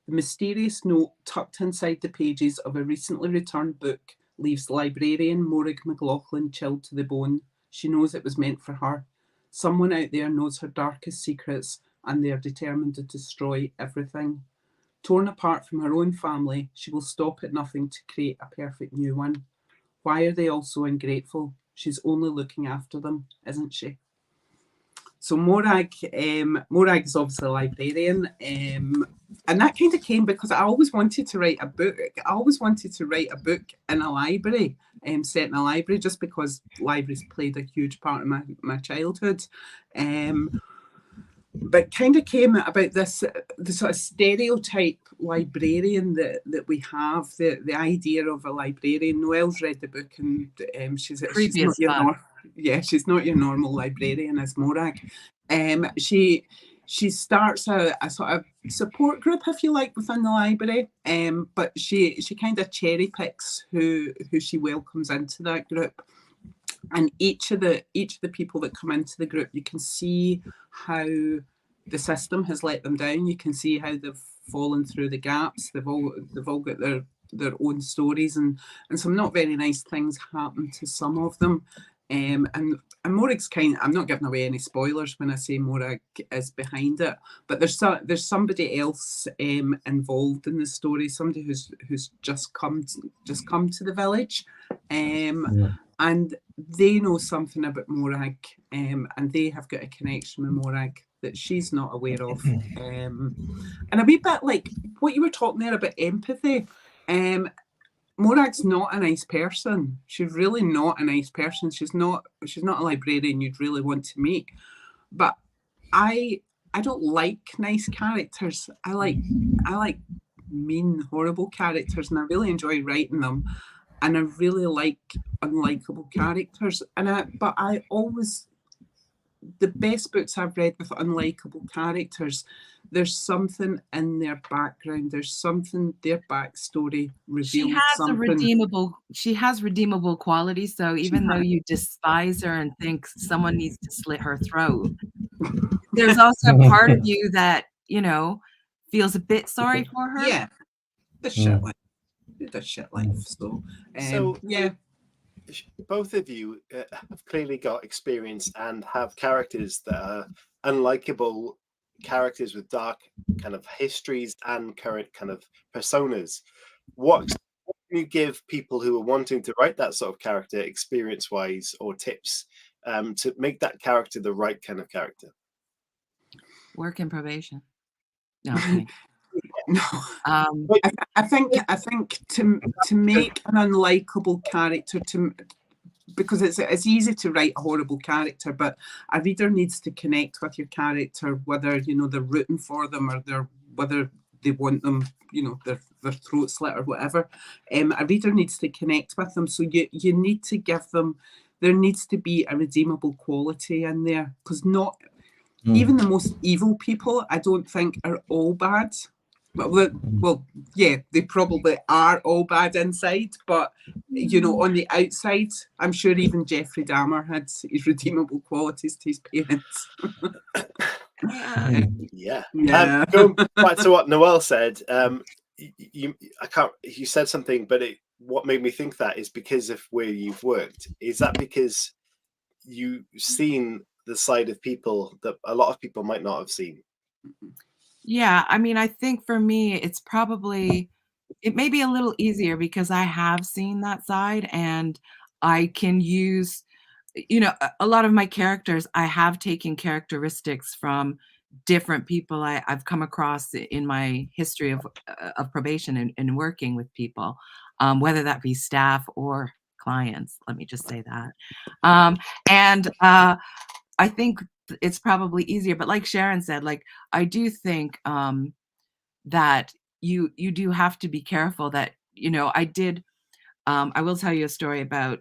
The The mysterious note tucked inside the pages of a recently returned book leaves librarian Morag McLaughlin chilled to the bone. She knows it was meant for her. Someone out there knows her darkest secrets, and they are determined to destroy everything. Torn apart from her own family, she will stop at nothing to create a perfect new one. Why are they all so ungrateful? She's only looking after them, isn't she? So Morag is obviously a librarian, and that kind of came because I always wanted to write a book. I always wanted to write a book in a library, set in a library, just because libraries played a huge part of my childhood. But kind of came about the sort of stereotype librarian that we have, the idea of a librarian. Noelle's read the book, and she's not your normal librarian as Morag. She starts a sort of support group, if you like, within the library, but she kind of cherry picks who she welcomes into that group. And each of the people that come into the group, you can see how the system has let them down. You can see how they've fallen through the gaps. They've all got their own stories, and some not very nice things happen to some of them. And Morag's I'm not giving away any spoilers when I say Morag is behind it, but there's somebody else involved in the story, somebody who's just come to the village, and they know something about Morag, and they have got a connection with Morag that she's not aware of. And a wee bit like what you were talking there about empathy. Morag's not a nice person. She's really not a nice person. She's not a librarian you'd really want to meet. But I don't like nice characters. I like mean, horrible characters, and I really enjoy writing them. And I really like unlikable characters. But I always, the best books I've read with unlikable characters, there's something in their background. There's something, their backstory reveals something. She has redeemable qualities. So even though you despise her and think someone needs to slit her throat, there's also a part of you that, feels a bit sorry for her. Yeah. The shit life. So yeah. Both of you have clearly got experience and have characters that are unlikable characters with dark kind of histories and current kind of personas. What can you give people who are wanting to write that sort of character, experience-wise, or tips to make that character the right kind of character? Work in probation. No. Okay. No. I think to make an unlikable character, because it's easy to write a horrible character, but a reader needs to connect with your character, whether they're rooting for them or whether they want them, their throat slit or whatever. A reader needs to connect with them, so you need to give them. There needs to be a redeemable quality in there, because not even the most evil people, I don't think, are all bad. Well, yeah, they probably are all bad inside, but on the outside, I'm sure even Jeffrey Dahmer had his redeemable qualities to his parents. Yeah. Going back to what Noelle said, you said something, but what made me think that is because of where you've worked. Is that because you've seen the side of people that a lot of people might not have seen? Yeah, I mean, I think for me, it may be a little easier because I have seen that side, and I can use, a lot of my characters, I have taken characteristics from different people I've come across in my history of probation and working with people, whether that be staff or clients, let me just say that. And I think it's probably easier, but like Sharon said, I do think that you do have to be careful that, I will tell you a story about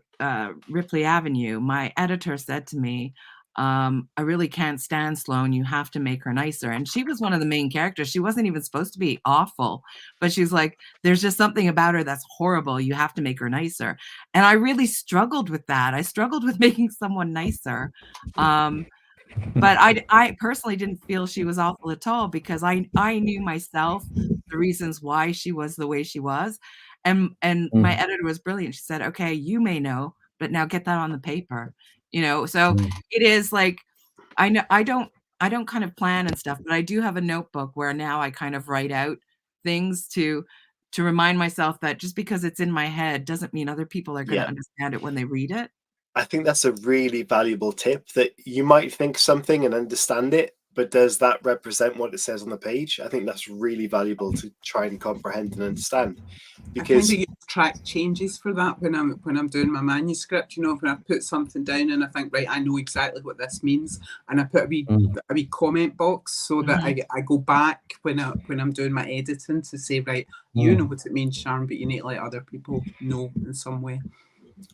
Ripley Avenue. My editor said to me, I really can't stand Sloane. You have to make her nicer. And she was one of the main characters. She wasn't even supposed to be awful, but she's like, there's just something about her that's horrible. You have to make her nicer. And I really struggled with that. I struggled with making someone nicer. But I personally didn't feel she was awful at all, because I knew myself the reasons why she was the way she was. And my editor was brilliant. She said, okay, you may know, but now get that on the paper, so it is like, I know I don't kind of plan and stuff, but I do have a notebook where now I kind of write out things to remind myself that just because it's in my head doesn't mean other people are going to understand it when they read it. I think that's a really valuable tip, that you might think something and understand it, but does that represent what it says on the page? I think that's really valuable to try and comprehend and understand. Because I kind of use track changes for that when I'm doing my manuscript. When I put something down and I think, right, I know exactly what this means, and I put a wee comment box so that I go back when I'm doing my editing to say, right, you know what it means, Sharon, but you need to let other people know in some way.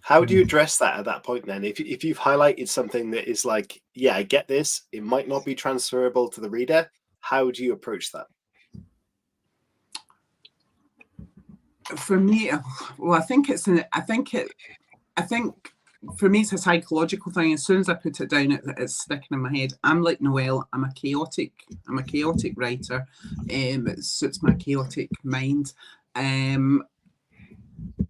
How do you address that at that point then? If you've highlighted something that is like, yeah, I get this, it might not be transferable to the reader, how do you approach that? For me, well, I think for me it's a psychological thing. As soon as I put it down, it's sticking in my head. I'm like Noelle. I'm a chaotic writer. It suits my chaotic mind.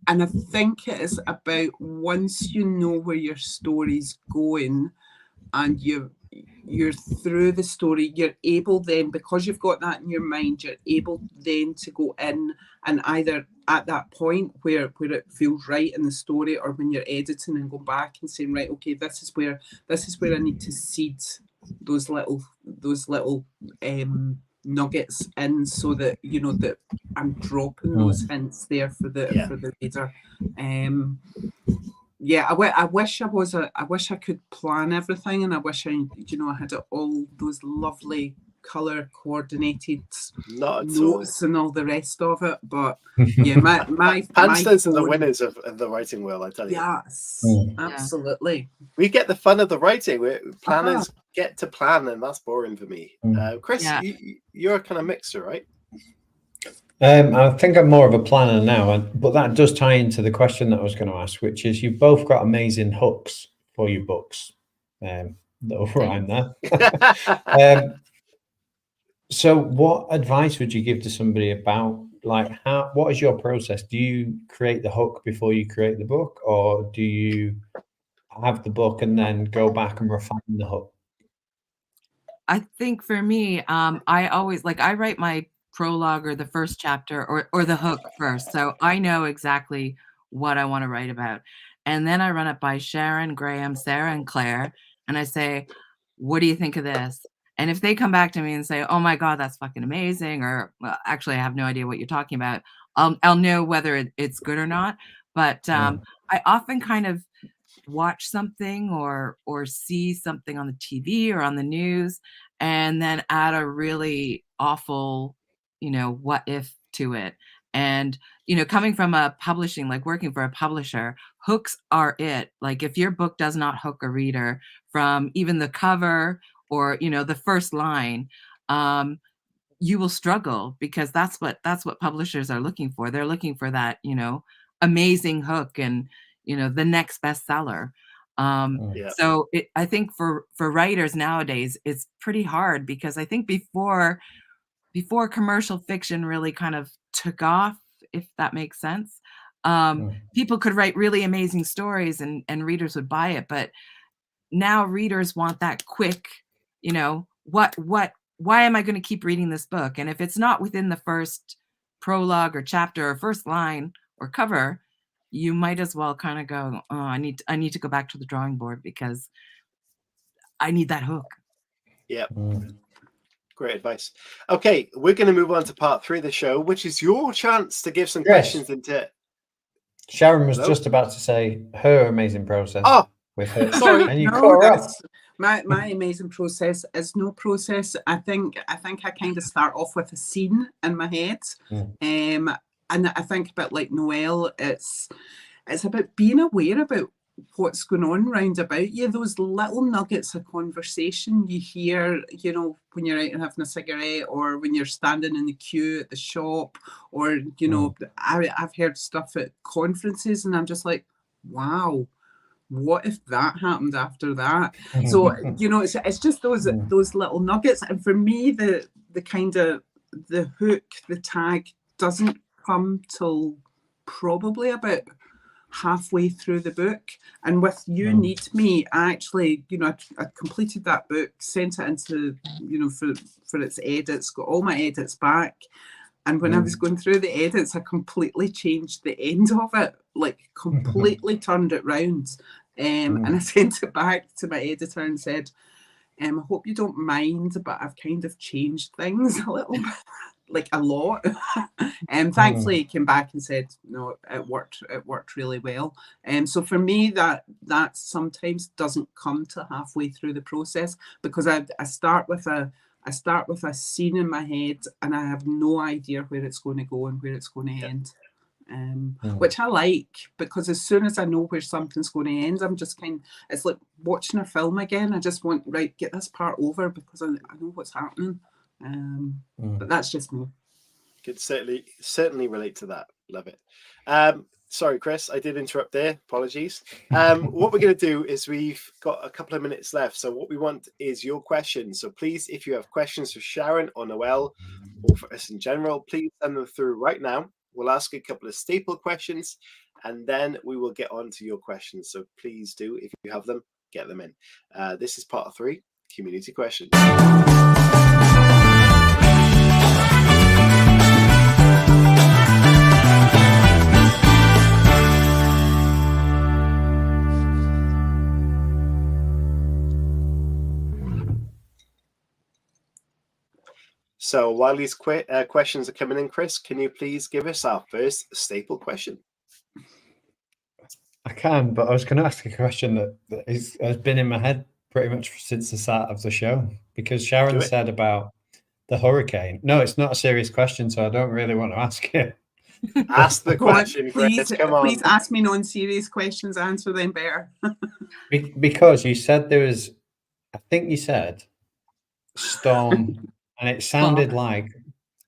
And I think it is about, once you know where your story's going and you're through the story, you're able then, because you've got that in your mind, you're able then to go in and either at that point where it feels right in the story, or when you're editing and go back and saying, right, okay, this is where I need to seed those little nuggets in, so that that I'm dropping those hints there for the reader. I wish I could plan everything, and I wish I had all those lovely color coordinated notes and all the rest of it. But my Handstands are the winners of the writing world, I tell you. Yes, absolutely. We get the fun of the writing. Planners get to plan, and that's boring for me. Chris, you're a kind of mixer, right? I think I'm more of a planner now, but that does tie into the question that I was going to ask, which is, you've both got amazing hooks for your books. That'll rhyme there. So what advice would you give to somebody about, like, what is your process? Do you create the hook before you create the book, or do you have the book and then go back and refine the hook? I think for me, I always, I write my prologue or the first chapter or the hook first. So I know exactly what I want to write about. And then I run it by Sharon, Graham, Sarah, and Claire. And I say, what do you think of this? And if they come back to me and say, oh my God, that's fucking amazing, or well, actually I have no idea what you're talking about, I'll know whether it's good or not. But I often kind of watch something or see something on the TV or on the news, and then add a really awful, what if to it. And, coming from a publishing, working for a publisher, hooks are it. Like, if your book does not hook a reader from even the cover or, the first line, you will struggle, because that's what publishers are looking for. They're looking for that, amazing hook and, the next bestseller. So I think for writers nowadays, it's pretty hard, because I think before commercial fiction really kind of took off, if that makes sense, people could write really amazing stories and readers would buy it. But now readers want that quick, why am I going to keep reading this book? And if it's not within the first prologue or chapter or first line or cover, you might as well kind of go, oh, I need to go back to the drawing board, because I need that hook. Yeah. Great advice. Okay, we're going to move on to part 3 of the show, which is your chance to give some questions into it. Sharon was just about to say her amazing process. With her. Sorry. And you caught her up. My amazing process is no process. I think I kind of start off with a scene in my head. And I think a bit like Noelle, it's about being aware about what's going on round about you, those little nuggets of conversation you hear, when you're out and having a cigarette, or when you're standing in the queue at the shop, or, I've heard stuff at conferences and I'm just like, wow, what if that happened after that? So, it's just those little nuggets. And for me, the kind of the hook, the tag doesn't come till probably about halfway through the book. And with You Need Me, I actually, I completed that book, sent it into, for its edits, got all my edits back. And when I was going through the edits, I completely changed the end of it, like completely turned it round. And I sent it back to my editor and said, I hope you don't mind, but I've kind of changed things a little bit, like a lot. And thankfully he came back and said, no, it worked really well. So for me, that sometimes doesn't come to halfway through the process, because I start with a scene in my head and I have no idea where it's going to go and where it's going to end. Which I like, because as soon as I know where something's going to end, I'm just it's like watching a film again. I just want, get this part over because I know what's happening. But that's just me. Could certainly relate to that. Love it. Sorry, Chris, I did interrupt there. Apologies. What we're going to do is we've got a couple of minutes left. So what we want is your questions. So please, if you have questions for Sharon or Noelle or for us in general, please send them through right now. We'll ask a couple of staple questions and then we will get on to your questions. So please do, if you have them, get them in. This is part 3, community questions. So while these questions are coming in, Chris, can you please give us our first staple question? I can, but I was going to ask a question that has been in my head pretty much since the start of the show, because Sharon said about the hurricane. No, it's not a serious question, so I don't really want to ask it. Ask the question, Chris. Come on. Please ask me non-serious questions. Answer them better. Because you said there was, I think you said storm, and it sounded like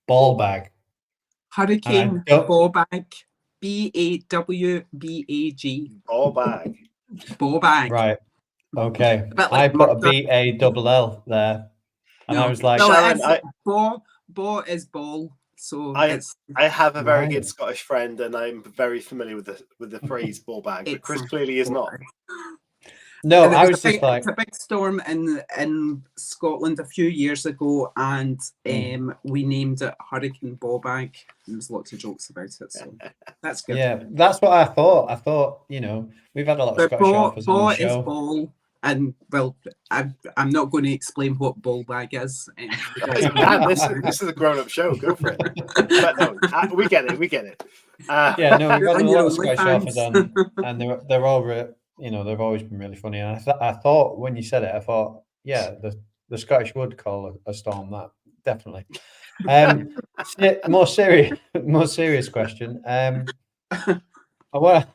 ball bag. Hurricane ball bag. BAWBAG. Ball bag. Ball bag. Right. Okay. I put a BALL there, and I was like, Sharon, ball is ball. So I have a very good Scottish friend, and I'm very familiar with the phrase ball bag, but Chris clearly is not. No, I was just like, it's a big storm in Scotland a few years ago, and we named it Hurricane Ball Bag. There's lots of jokes about it, so that's good. Yeah, that's what I thought. I thought, we've had a lot of Scottish authors on the show. Ball is ball, and well, I'm not going to explain what ball bag is. This is a grown-up show. Go for it. But no, we get it. Yeah, no, we've had a lot of Scottish authors on, and they're all. They've always been really funny. And I thought when you said it, I thought, yeah, the Scottish would call a storm that, definitely. More serious question. I want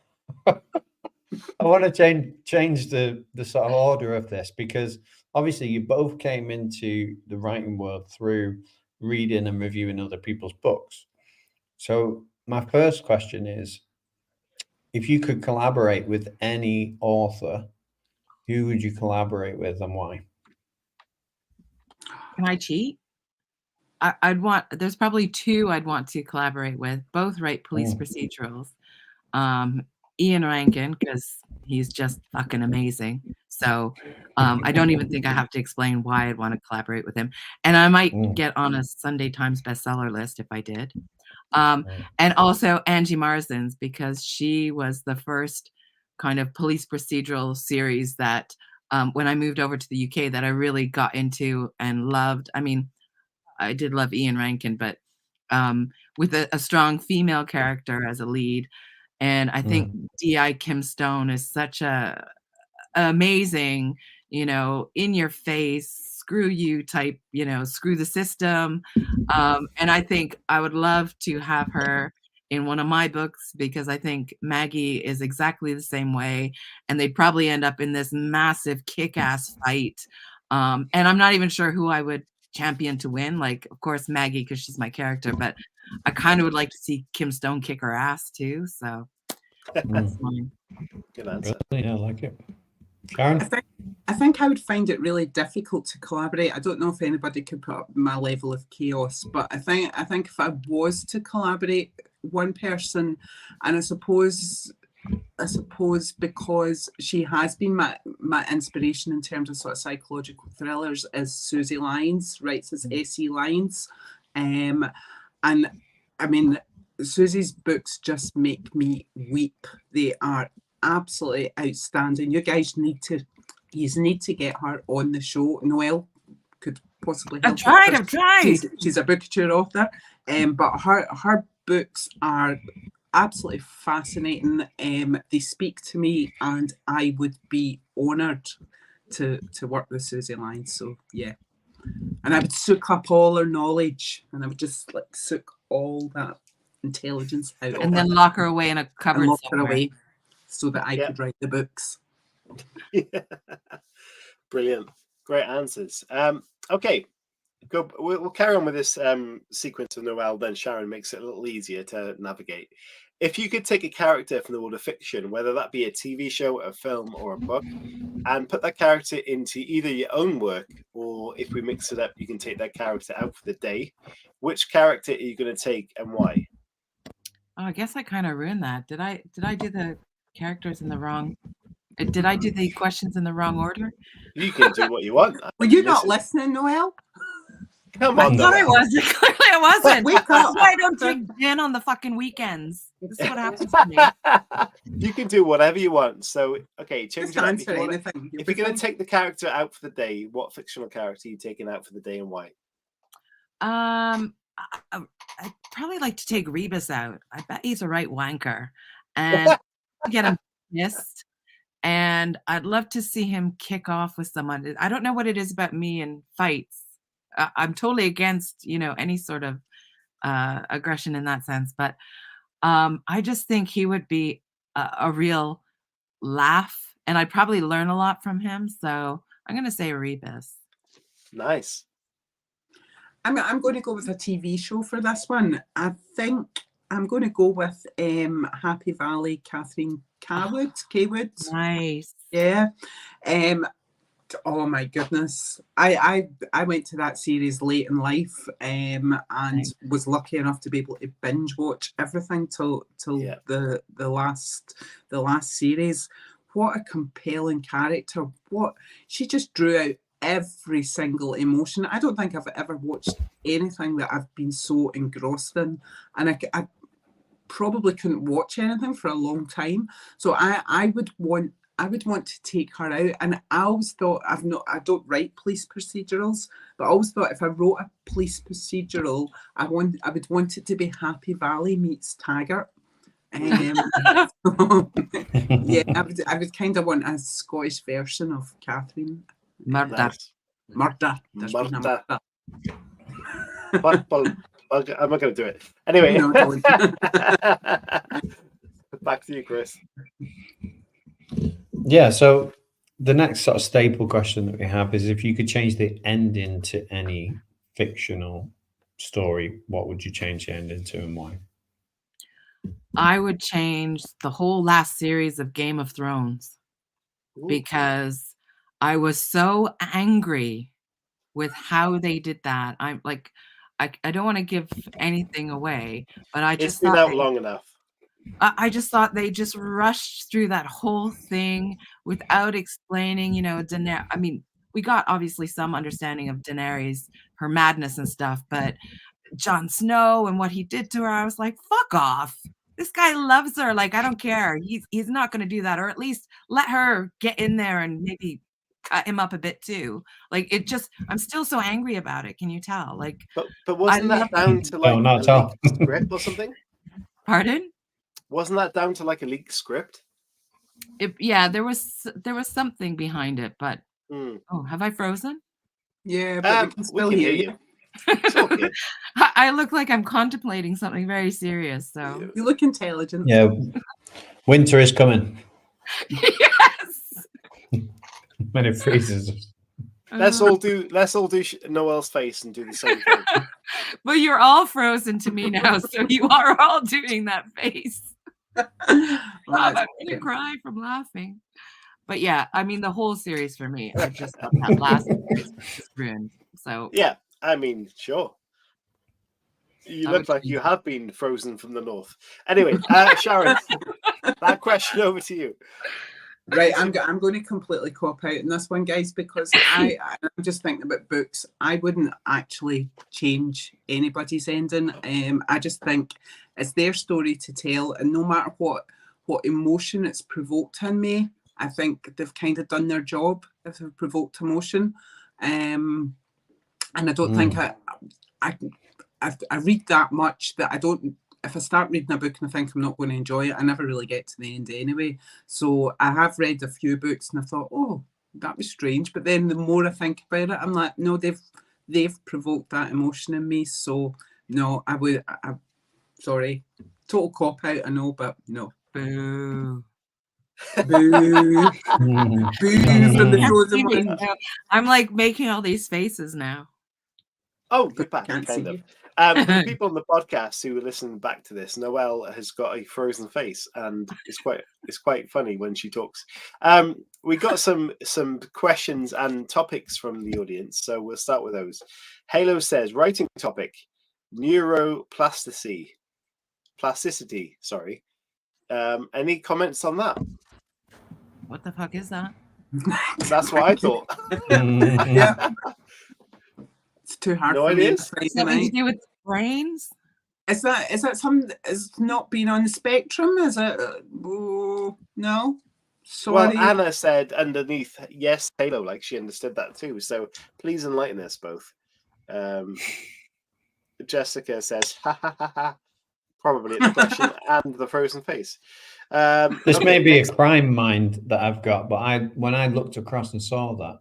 to change the sort of order of this, because obviously you both came into the writing world through reading and reviewing other people's books. So my first question is, if you could collaborate with any author, who would you collaborate with and why? Can I cheat? There's probably 2 I'd want to collaborate with. Both write police procedurals. Ian Rankin, because he's just fucking amazing. So I don't even think I have to explain why I'd want to collaborate with him. And I might get on a Sunday Times bestseller list if I did. And also Angie Marsden's, because she was the first kind of police procedural series that when I moved over to the UK that I really got into and loved. I mean, I did love Ian Rankin, but with a strong female character as a lead. And I think D.I. Kim Stone is such a amazing, in your face, screw you type, screw the system. And I think I would love to have her in one of my books, because I think Maggie is exactly the same way. And they'd probably end up in this massive kick-ass fight. And I'm not even sure who I would champion to win. Like, of course, Maggie, because she's my character, but I kind of would like to see Kim Stone kick her ass too. So that's mine. Good answer. Really, I like it. Sharon? I think I would find it really difficult to collaborate. I don't know if anybody could put up my level of chaos, but I think if I was to collaborate one person, and I suppose because she has been my inspiration in terms of sort of psychological thrillers, is Susie Lyons, writes as S.E. Lyons. And I mean, Susie's books just make me weep. They are absolutely outstanding. You guys need to get her on the show. Noelle could possibly help. I've tried. She's a bookitude author, but her books are absolutely fascinating. They speak to me, and I would be honoured to work with Susie Lyons. So yeah, and I would soak up all her knowledge, and I would just like soak all that intelligence out, and then lock her away in a cupboard somewhere, away, so that I could write the books. Yeah. Brilliant, great answers. Okay, we'll carry on with this sequence of Noelle. Then Sharon makes it a little easier to navigate. If you could take a character from the world of fiction, whether that be a TV show, a film, or a book, and put that character into either your own work, or if we mix it up, you can take that character out for the day. Which character are you going to take, and why? Oh, I guess I kind of ruined that. Did I do the characters in the wrong? Did I do the questions in the wrong order? You can do what you want. Were you not listening, Noelle? Come on, I thought I was. Clearly I wasn't. Wake up. That's why I don't drink gin on the fucking weekends. This is what happens to me. You can do whatever you want. So, okay, change Just it up. answer anything. If you're going to take the character out for the day, what fictional character are you taking out for the day, and why? I'd probably like to take Rebus out. I bet he's a right wanker, and get him pissed. And I'd love to see him kick off with someone. I don't know what it is about me and fights. I'm totally against, any sort of aggression in that sense. But I just think he would be a real laugh, and I'd probably learn a lot from him. So I'm going to say Rebus. Nice. I'm going to go with a TV show for this one. I think I'm going to go with Happy Valley, Catherine Kaywood. Nice. Yeah. Oh my goodness. I went to that series late in life, and was lucky enough to be able to binge watch everything till the last series. What a compelling character. What she just drew out every single emotion. I don't think I've ever watched anything that I've been so engrossed in, and I probably couldn't watch anything for a long time. So I would want to take her out. And I always thought, I don't write police procedurals, but I always thought if I wrote a police procedural, I would want it to be Happy Valley meets Taggart. Yeah, I would kind of want a Scottish version of Catherine. Murder. Nice. Murder. I'm not going to do it. Anyway. No, don't. Back to you, Chris. Yeah, so the next sort of staple question that we have is, if you could change the ending to any fictional story, what would you change the ending to, and why? I would change the whole last series of Game of Thrones. Ooh. Because I was so angry with how they did that. I'm like, I don't want to give anything away, but I just it's been out long enough. I just thought they just rushed through that whole thing without explaining, Daenerys. I mean, we got obviously some understanding of Daenerys, her madness and stuff, but Jon Snow and what he did to her, I was like, fuck off. This guy loves her. Like, I don't care. He's not going to do that, or at least let her get in there and maybe cut him up a bit too. Like, it just, I'm still so angry about it. Can you tell? Like, but wasn't that down to like not at all. a script or something? Pardon? Wasn't that down to like a leaked script? Yeah, there was something behind it, but oh, have I frozen? Yeah, but we can still hear you. It's okay. I look like I'm contemplating something very serious. So You look intelligent. Yeah, winter is coming. Yes. When it freezes. Let's all do Noelle's face and do the same thing. But you're all frozen to me now, so you are all doing that face. I'm going to cry from laughing. But yeah, I mean, the whole series for me, I just thought that last series was just ruined. So Yeah, I mean, sure. You I look would like change you it. have been frozen from the north. Anyway, Sharon, that question over to you. Right, I'm going to completely cop out in this one, guys, because I'm just thinking about books. I wouldn't actually change anybody's ending. I just think it's their story to tell, and no matter what emotion it's provoked in me, I think they've kind of done their job if they've provoked emotion. And I don't think I read that much that I don't. If I start reading a book and I think I'm not going to enjoy it, I never really get to the end anyway. So I have read a few books and I thought, oh, that was strange. But then the more I think about it, I'm like, no, they've provoked that emotion in me. So no, I'm sorry, total cop out, I know, but no. Boo. Boo. Boo from the frozen one. I'm like making all these faces now. Oh, you're back, Can't kind see of. you. For the people on the podcast who listen back to this, Noelle has got a frozen face, and it's quite funny when she talks. We got some questions and topics from the audience, so we'll start with those. Halo says, writing topic, neuroplasticity. Sorry. Any comments on that? What the fuck is that? That's what I thought. Yeah. It's too hard No for me. ideas? Something to do with brains? Is that something is not being on the spectrum? Is it? No. Sorry. Well, Anna said underneath, yes, Halo, like she understood that too. So please enlighten us both. Jessica says, ha ha ha ha, probably the question and the frozen face. This may be a crime mind that I've got, but when I looked across and saw that,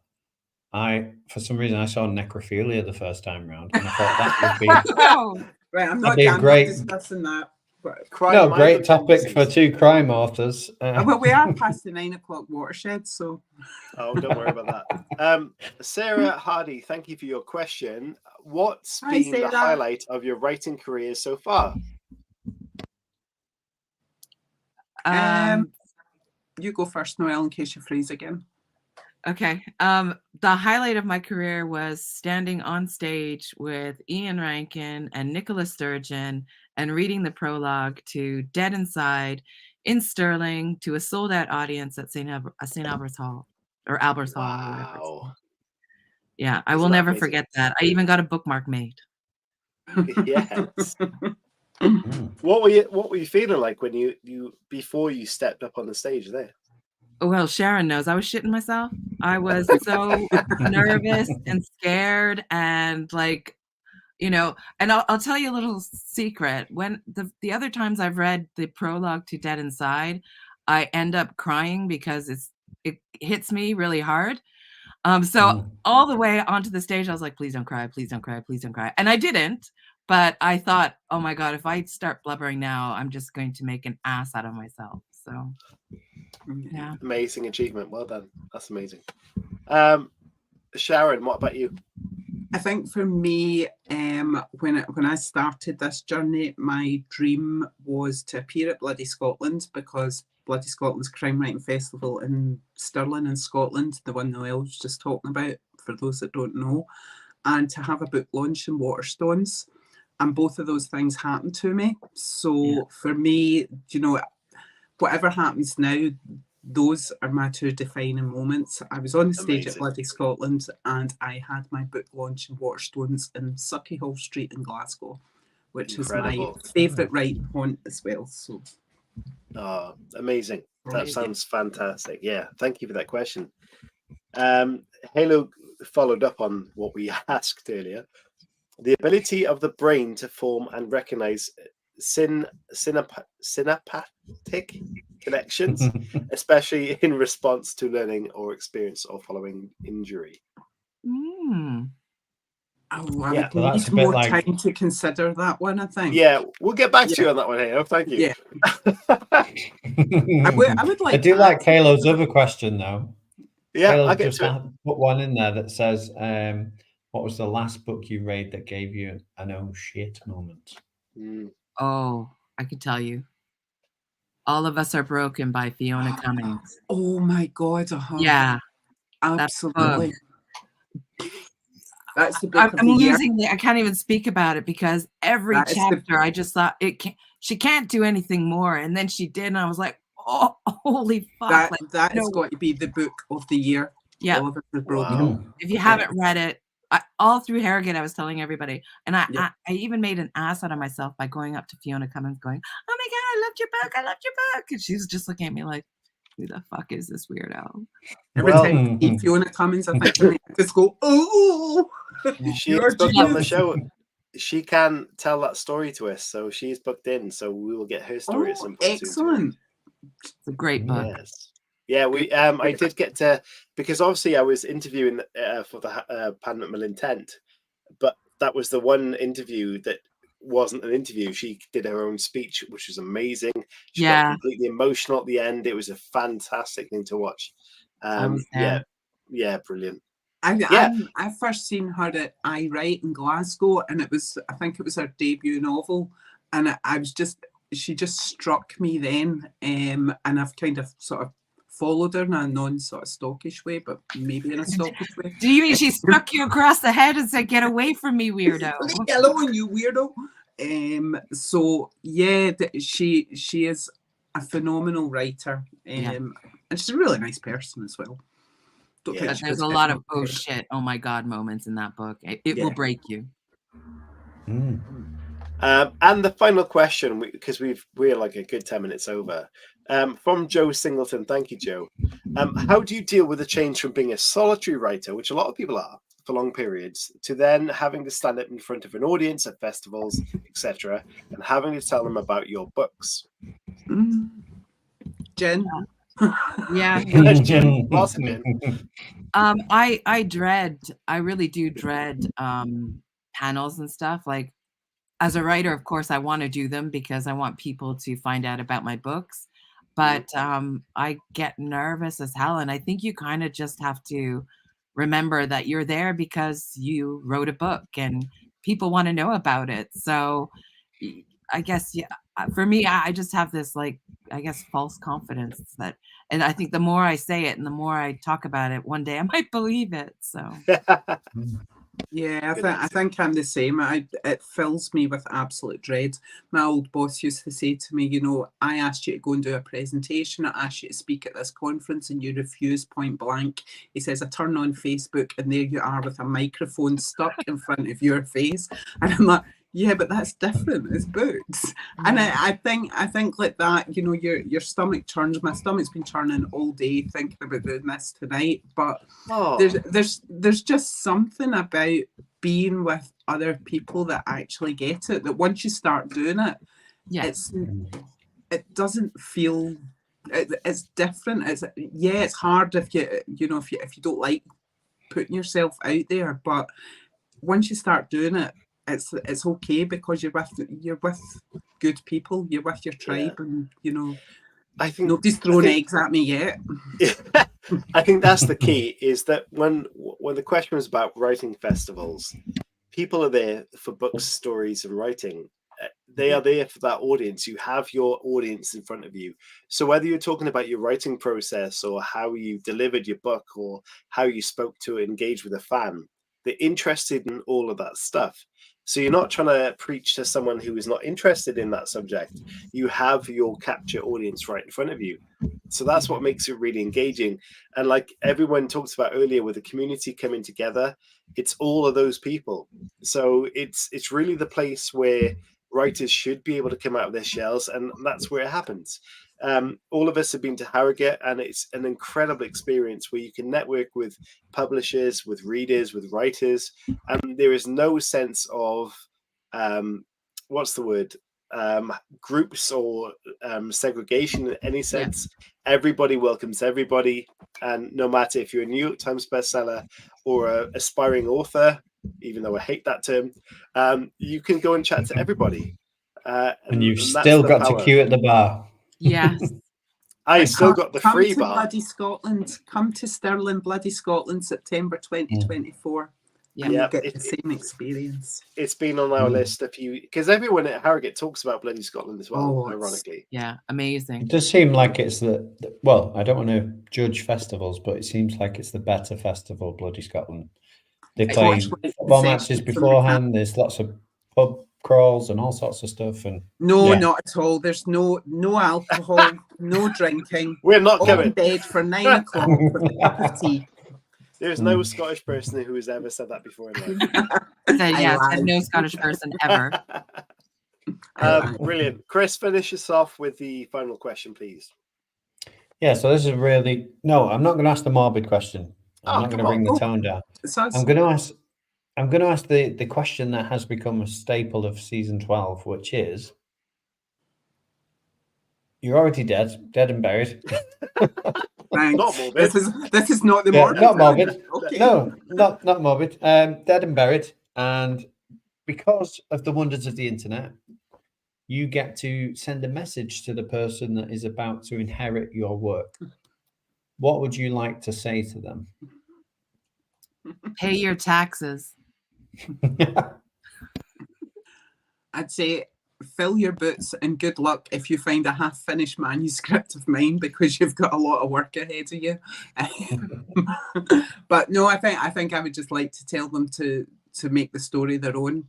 for some reason I saw necrophilia the first time round, and I thought that would be right. I'm not discussing that. Great topic for two crime authors. Well, we are past the 9 o'clock watershed, so. Oh, don't worry about that. Sarah Hardy, thank you for your question. What's been the highlight of your writing career so far? You go first, Noelle, in case you freeze again. Okay. The highlight of my career was standing on stage with Ian Rankin and Nicola Sturgeon and reading the prologue to Dead Inside in Stirling to a sold-out audience at St. Albert's Hall or Albert's Hall. Or whatever it's called. Yeah, I will never forget that. I even got a bookmark made. Yes. What were you feeling like when you before you stepped up on the stage there? Well, Sharon knows I was shitting myself. I was so nervous and scared and like, and I'll tell you a little secret. When the other times I've read the prologue to Dead Inside, I end up crying because it hits me really hard. So all the way onto the stage, I was like, please don't cry, please don't cry, please don't cry. And I didn't, but I thought, oh my God, if I start blubbering now, I'm just going to make an ass out of myself. So yeah. Amazing achievement. Well done. That's amazing. Sharon, what about you? I think for me, when I started this journey, my dream was to appear at Bloody Scotland, because Bloody Scotland's Crime Writing Festival in Stirling in Scotland, the one Noelle was just talking about, for those that don't know, and to have a book launch in Waterstones. And both of those things happened to me. So for me, whatever happens now, those are my two defining moments. I was on the stage at Bloody Scotland and I had my book launch in Waterstones in Suckyhall Street in Glasgow, which is my favourite writing haunt as well. So, amazing. That sounds fantastic. Yeah, thank you for that question. Halo followed up on what we asked earlier. The ability of the brain to form and recognize synaptic connections, especially in response to learning or experience or following injury. I would need more time to consider that one, I think. Yeah, we'll get back to you on that one, Halo. Thank you. Yeah. I would like. I do like Halo's other question, though. Yeah, Halo just put one in there that says, what was the last book you read that gave you an oh shit moment? Oh, I could tell you. All of Us Are Broken by Fiona Cummings. Oh my God. Yeah, absolutely. That's the book I'm of the year. I can't even speak about it because every chapter I just thought she can't do anything more. And then she did. And I was like, oh, holy fuck. That has got to be the book of the year. Yeah. All of Us Are Broken. Wow. If you haven't read it, all through Harrogate, I was telling everybody. And I even made an ass out of myself by going up to Fiona Cummings going, oh my God, I loved your book. I loved your book. And she was just looking at me like, who the fuck is this weirdo? Every time I see Fiona Cummings, I think I just go, oh, she's booked on the show. She can tell that story to us, so she's booked in. So we will get her story at some point. Excellent. It's a great book. Yes. Yeah, we. I did get to, because obviously I was interviewing for the Pan Malintent, but that was the one interview that wasn't an interview. She did her own speech, which was amazing. She got completely emotional at the end. It was a fantastic thing to watch. Yeah, brilliant. I first seen her at I Write in Glasgow, and I think it was her debut novel, and she just struck me then, and I've kind of sort of followed her in a non-sort of stalkish way, but maybe in a stalkish way. Do you mean she struck you across the head and said, "Get away from me, weirdo"? Hello, you weirdo. So yeah, she is a phenomenal writer, and she's a really nice person as well. There's a lot of oh shit, oh my God moments in that book. It will break you. And the final question, because we're like a good 10 minutes over, from Joe Singleton. Thank you, Joe. How do you deal with the change from being a solitary writer, which a lot of people are for long periods, to then having to stand up in front of an audience at festivals, etc., and having to tell them about your books? Jen? Yeah. I really do dread panels and stuff. Like, as a writer, of course, I want to do them because I want people to find out about my books. But I get nervous as hell. And I think you kind of just have to remember that you're there because you wrote a book and people want to know about it. So I guess, for me, I just have this, like, I guess, false confidence that, and I think the more I say it and the more I talk about it, one day I might believe it. So. Yeah, I think I'm the same. It fills me with absolute dread. My old boss used to say to me, I asked you to go and do a presentation. I asked you to speak at this conference and you refused point blank. He says, I turn on Facebook and there you are with a microphone stuck in front of your face. And I'm like, yeah, but that's different. It's books. And I think like that, your stomach churns. My stomach's been churning all day thinking about doing this tonight. But there's just something about being with other people that actually get it, that once you start doing it, it doesn't feel, it's different. It's hard if you don't like putting yourself out there, but once you start doing it, it's okay because you're with good people, you're with your tribe, and I think nobody's thrown eggs at me yet. I think that's the key, is that when the question was about writing festivals, people are there for books, stories, and writing. They are there for that audience. You have your audience in front of you. So whether you're talking about your writing process or how you delivered your book or how you spoke to engage with a fan, they're interested in all of that stuff. So you're not trying to preach to someone who is not interested in that subject. You have your capture audience right in front of you. So that's what makes it really engaging. And like everyone talks about earlier, with the community coming together, it's all of those people. So it's really the place where writers should be able to come out of their shells, and that's where it happens. All of us have been to Harrogate, and it's an incredible experience where you can network with publishers, with readers, with writers, and there is no sense of groups or segregation in any sense. Everybody welcomes everybody, and no matter if you're a New York Times bestseller or an aspiring author, even though I hate that term, you can go and chat to everybody. And you've still got to queue at the bar. Yes. I still got the free bar. Bloody Scotland. Come to Stirling, bloody Scotland, September 2024. Yeah. And you get the same experience. It's been on our list a few, because everyone at Harrogate talks about Bloody Scotland as well, ironically. Yeah, amazing. It does seem like it's well, I don't want to judge festivals, but it seems like it's the better festival, Bloody Scotland. They play football matches beforehand. There's lots of pub crawls and all sorts of stuff. And not at all. There's no alcohol, no drinking. We're not all going in bed for 9 o'clock for a cup of tea. There's no Scottish person who has ever said that before in life. Said no Scottish person ever. Brilliant. Chris, finish us off with the final question, please. Yeah, so this is really... No, I'm not going to ask the morbid question. I'm not going to bring the tone down. I'm going to ask the question that has become a staple of season 12, which is... You're already dead and buried. Not morbid. This is not the morbid. Not morbid. Okay. No, not morbid. Dead and buried, and because of the wonders of the internet, you get to send a message to the person that is about to inherit your work. What would you like to say to them? Pay your taxes. I'd say fill your boots and good luck if you find a half-finished manuscript of mine, because you've got a lot of work ahead of you. But no, I think I would just like to tell them to make the story their own.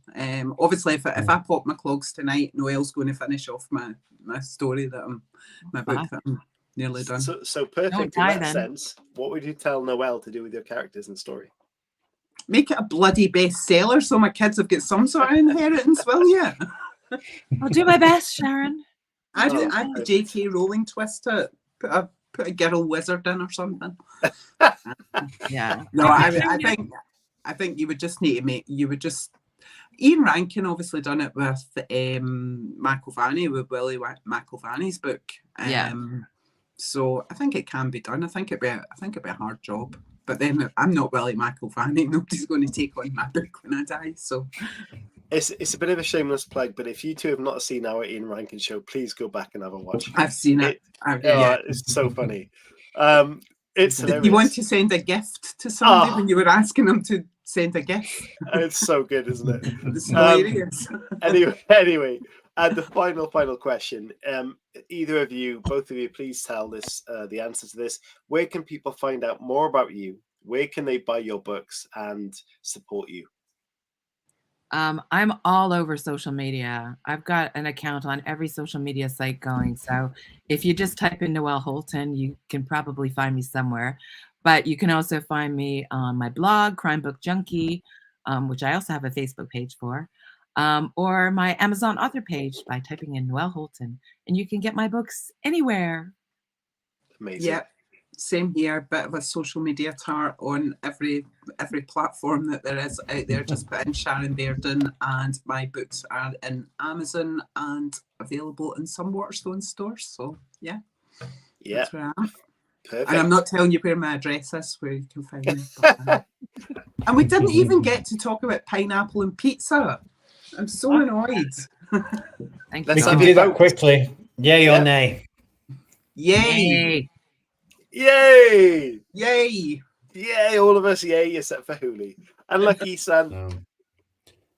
Obviously, if I pop my clogs tonight, Noelle's going to finish off my story my book that I'm nearly done. So perfect in that sense. What would you tell Noelle to do with your characters and story? Make it a bloody bestseller so my kids have got some sort of inheritance, will you? I'll do my best, Sharon. I'd J.K. Rowling twist it. Put a girl wizard in or something. Yeah. No, I think you would just need to Ian Rankin obviously done it with McIlvanney, with Willie McIlvanney's book. So I think it can be done. I think it'd be a hard job. But then I'm not Willie McIlvanney. Nobody's going to take on my book when I die. So it's a bit of a shameless plug, but if you two have not seen our Ian Rankin show, please go back and have a watch. I've seen it. It's so funny. It's hilarious. Did you want to send a gift to somebody when you were asking them to send a gift? It's so good, isn't it? It's hilarious. Anyway, and the final question. Either of you, both of you, please tell this the answer to this. Where can people find out more about you? Where can they buy your books and support you? I'm all over social media. I've got an account on every social media site going. So if you just type in Noelle Holten, you can probably find me somewhere. But you can also find me on my blog, Crime Book Junkie, which I also have a Facebook page for, or my Amazon author page by typing in Noelle Holten. And you can get my books anywhere. Amazing. Yeah, same here. Bit of a social media tar on every platform that there is out there. Just put in Sharon Bairden, and my books are in Amazon and available in some Waterstone stores. So yeah, that's where I am. Perfect. And I'm not telling you where my address is, where you can find me. But, and we didn't even get to talk about pineapple and pizza. I'm so annoyed. Thank We you. can do that quickly. Yay or nay? Yay! Yay! Yay! Yay! All of us, yay, except for Huli. Unlucky, son.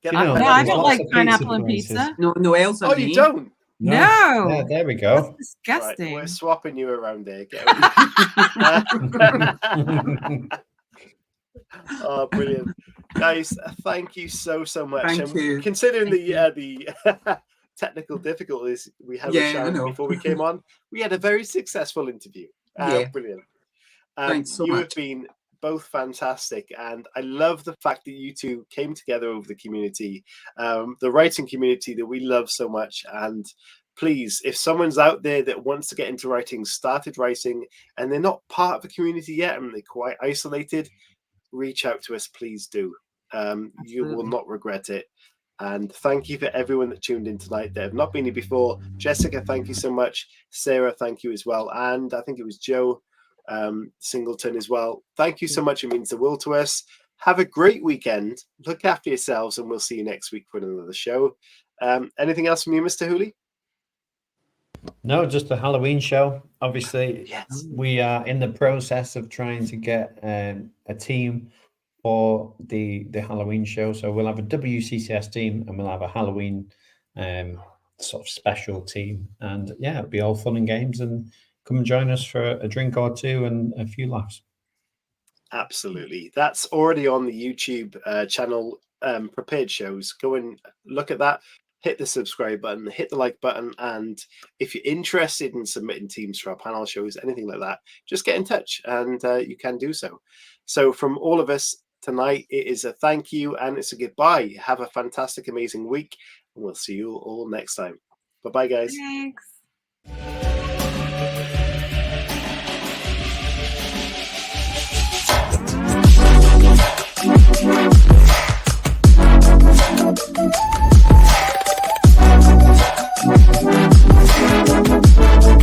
I don't like pineapple and pizza. No, Noelle's on you don't? No. Yeah, there we go. That's disgusting. Right, we're swapping you around there. Oh, brilliant. Guys, thank you so much. Thank you. Considering the technical difficulties we had with Sharon before we came on, we had a very successful interview. Brilliant. Thanks so much. You have been both fantastic, and I love the fact that you two came together over the community, the writing community that we love so much. And please, if someone's out there that wants to get into writing, started writing, and they're not part of a community yet and they're quite isolated, reach out to us, please do. You will not regret it. And thank you for everyone that tuned in tonight that have not been here before. Jessica, thank you so much. Sarah, thank you as well. And I think it was Joe Singleton as well. Thank you so much. It means the world to us. Have a great weekend. Look after yourselves, and we'll see you next week for another show. Anything else from you, Mr. Huli? No, just the Halloween show. Obviously, we are in the process of trying to get a team for the Halloween show. So we'll have a WCCS team and we'll have a Halloween sort of special team. And yeah, it'll be all fun and games, and come and join us for a drink or two and a few laughs. Absolutely. That's already on the YouTube channel, Prepared Shows. Go and look at that. Hit the subscribe button, hit the like button. And if you're interested in submitting teams for our panel shows, anything like that, just get in touch and you can do so. So from all of us tonight, it is a thank you and it's a goodbye. Have a fantastic, amazing week. And we'll see you all next time. Bye-bye, guys. Thanks.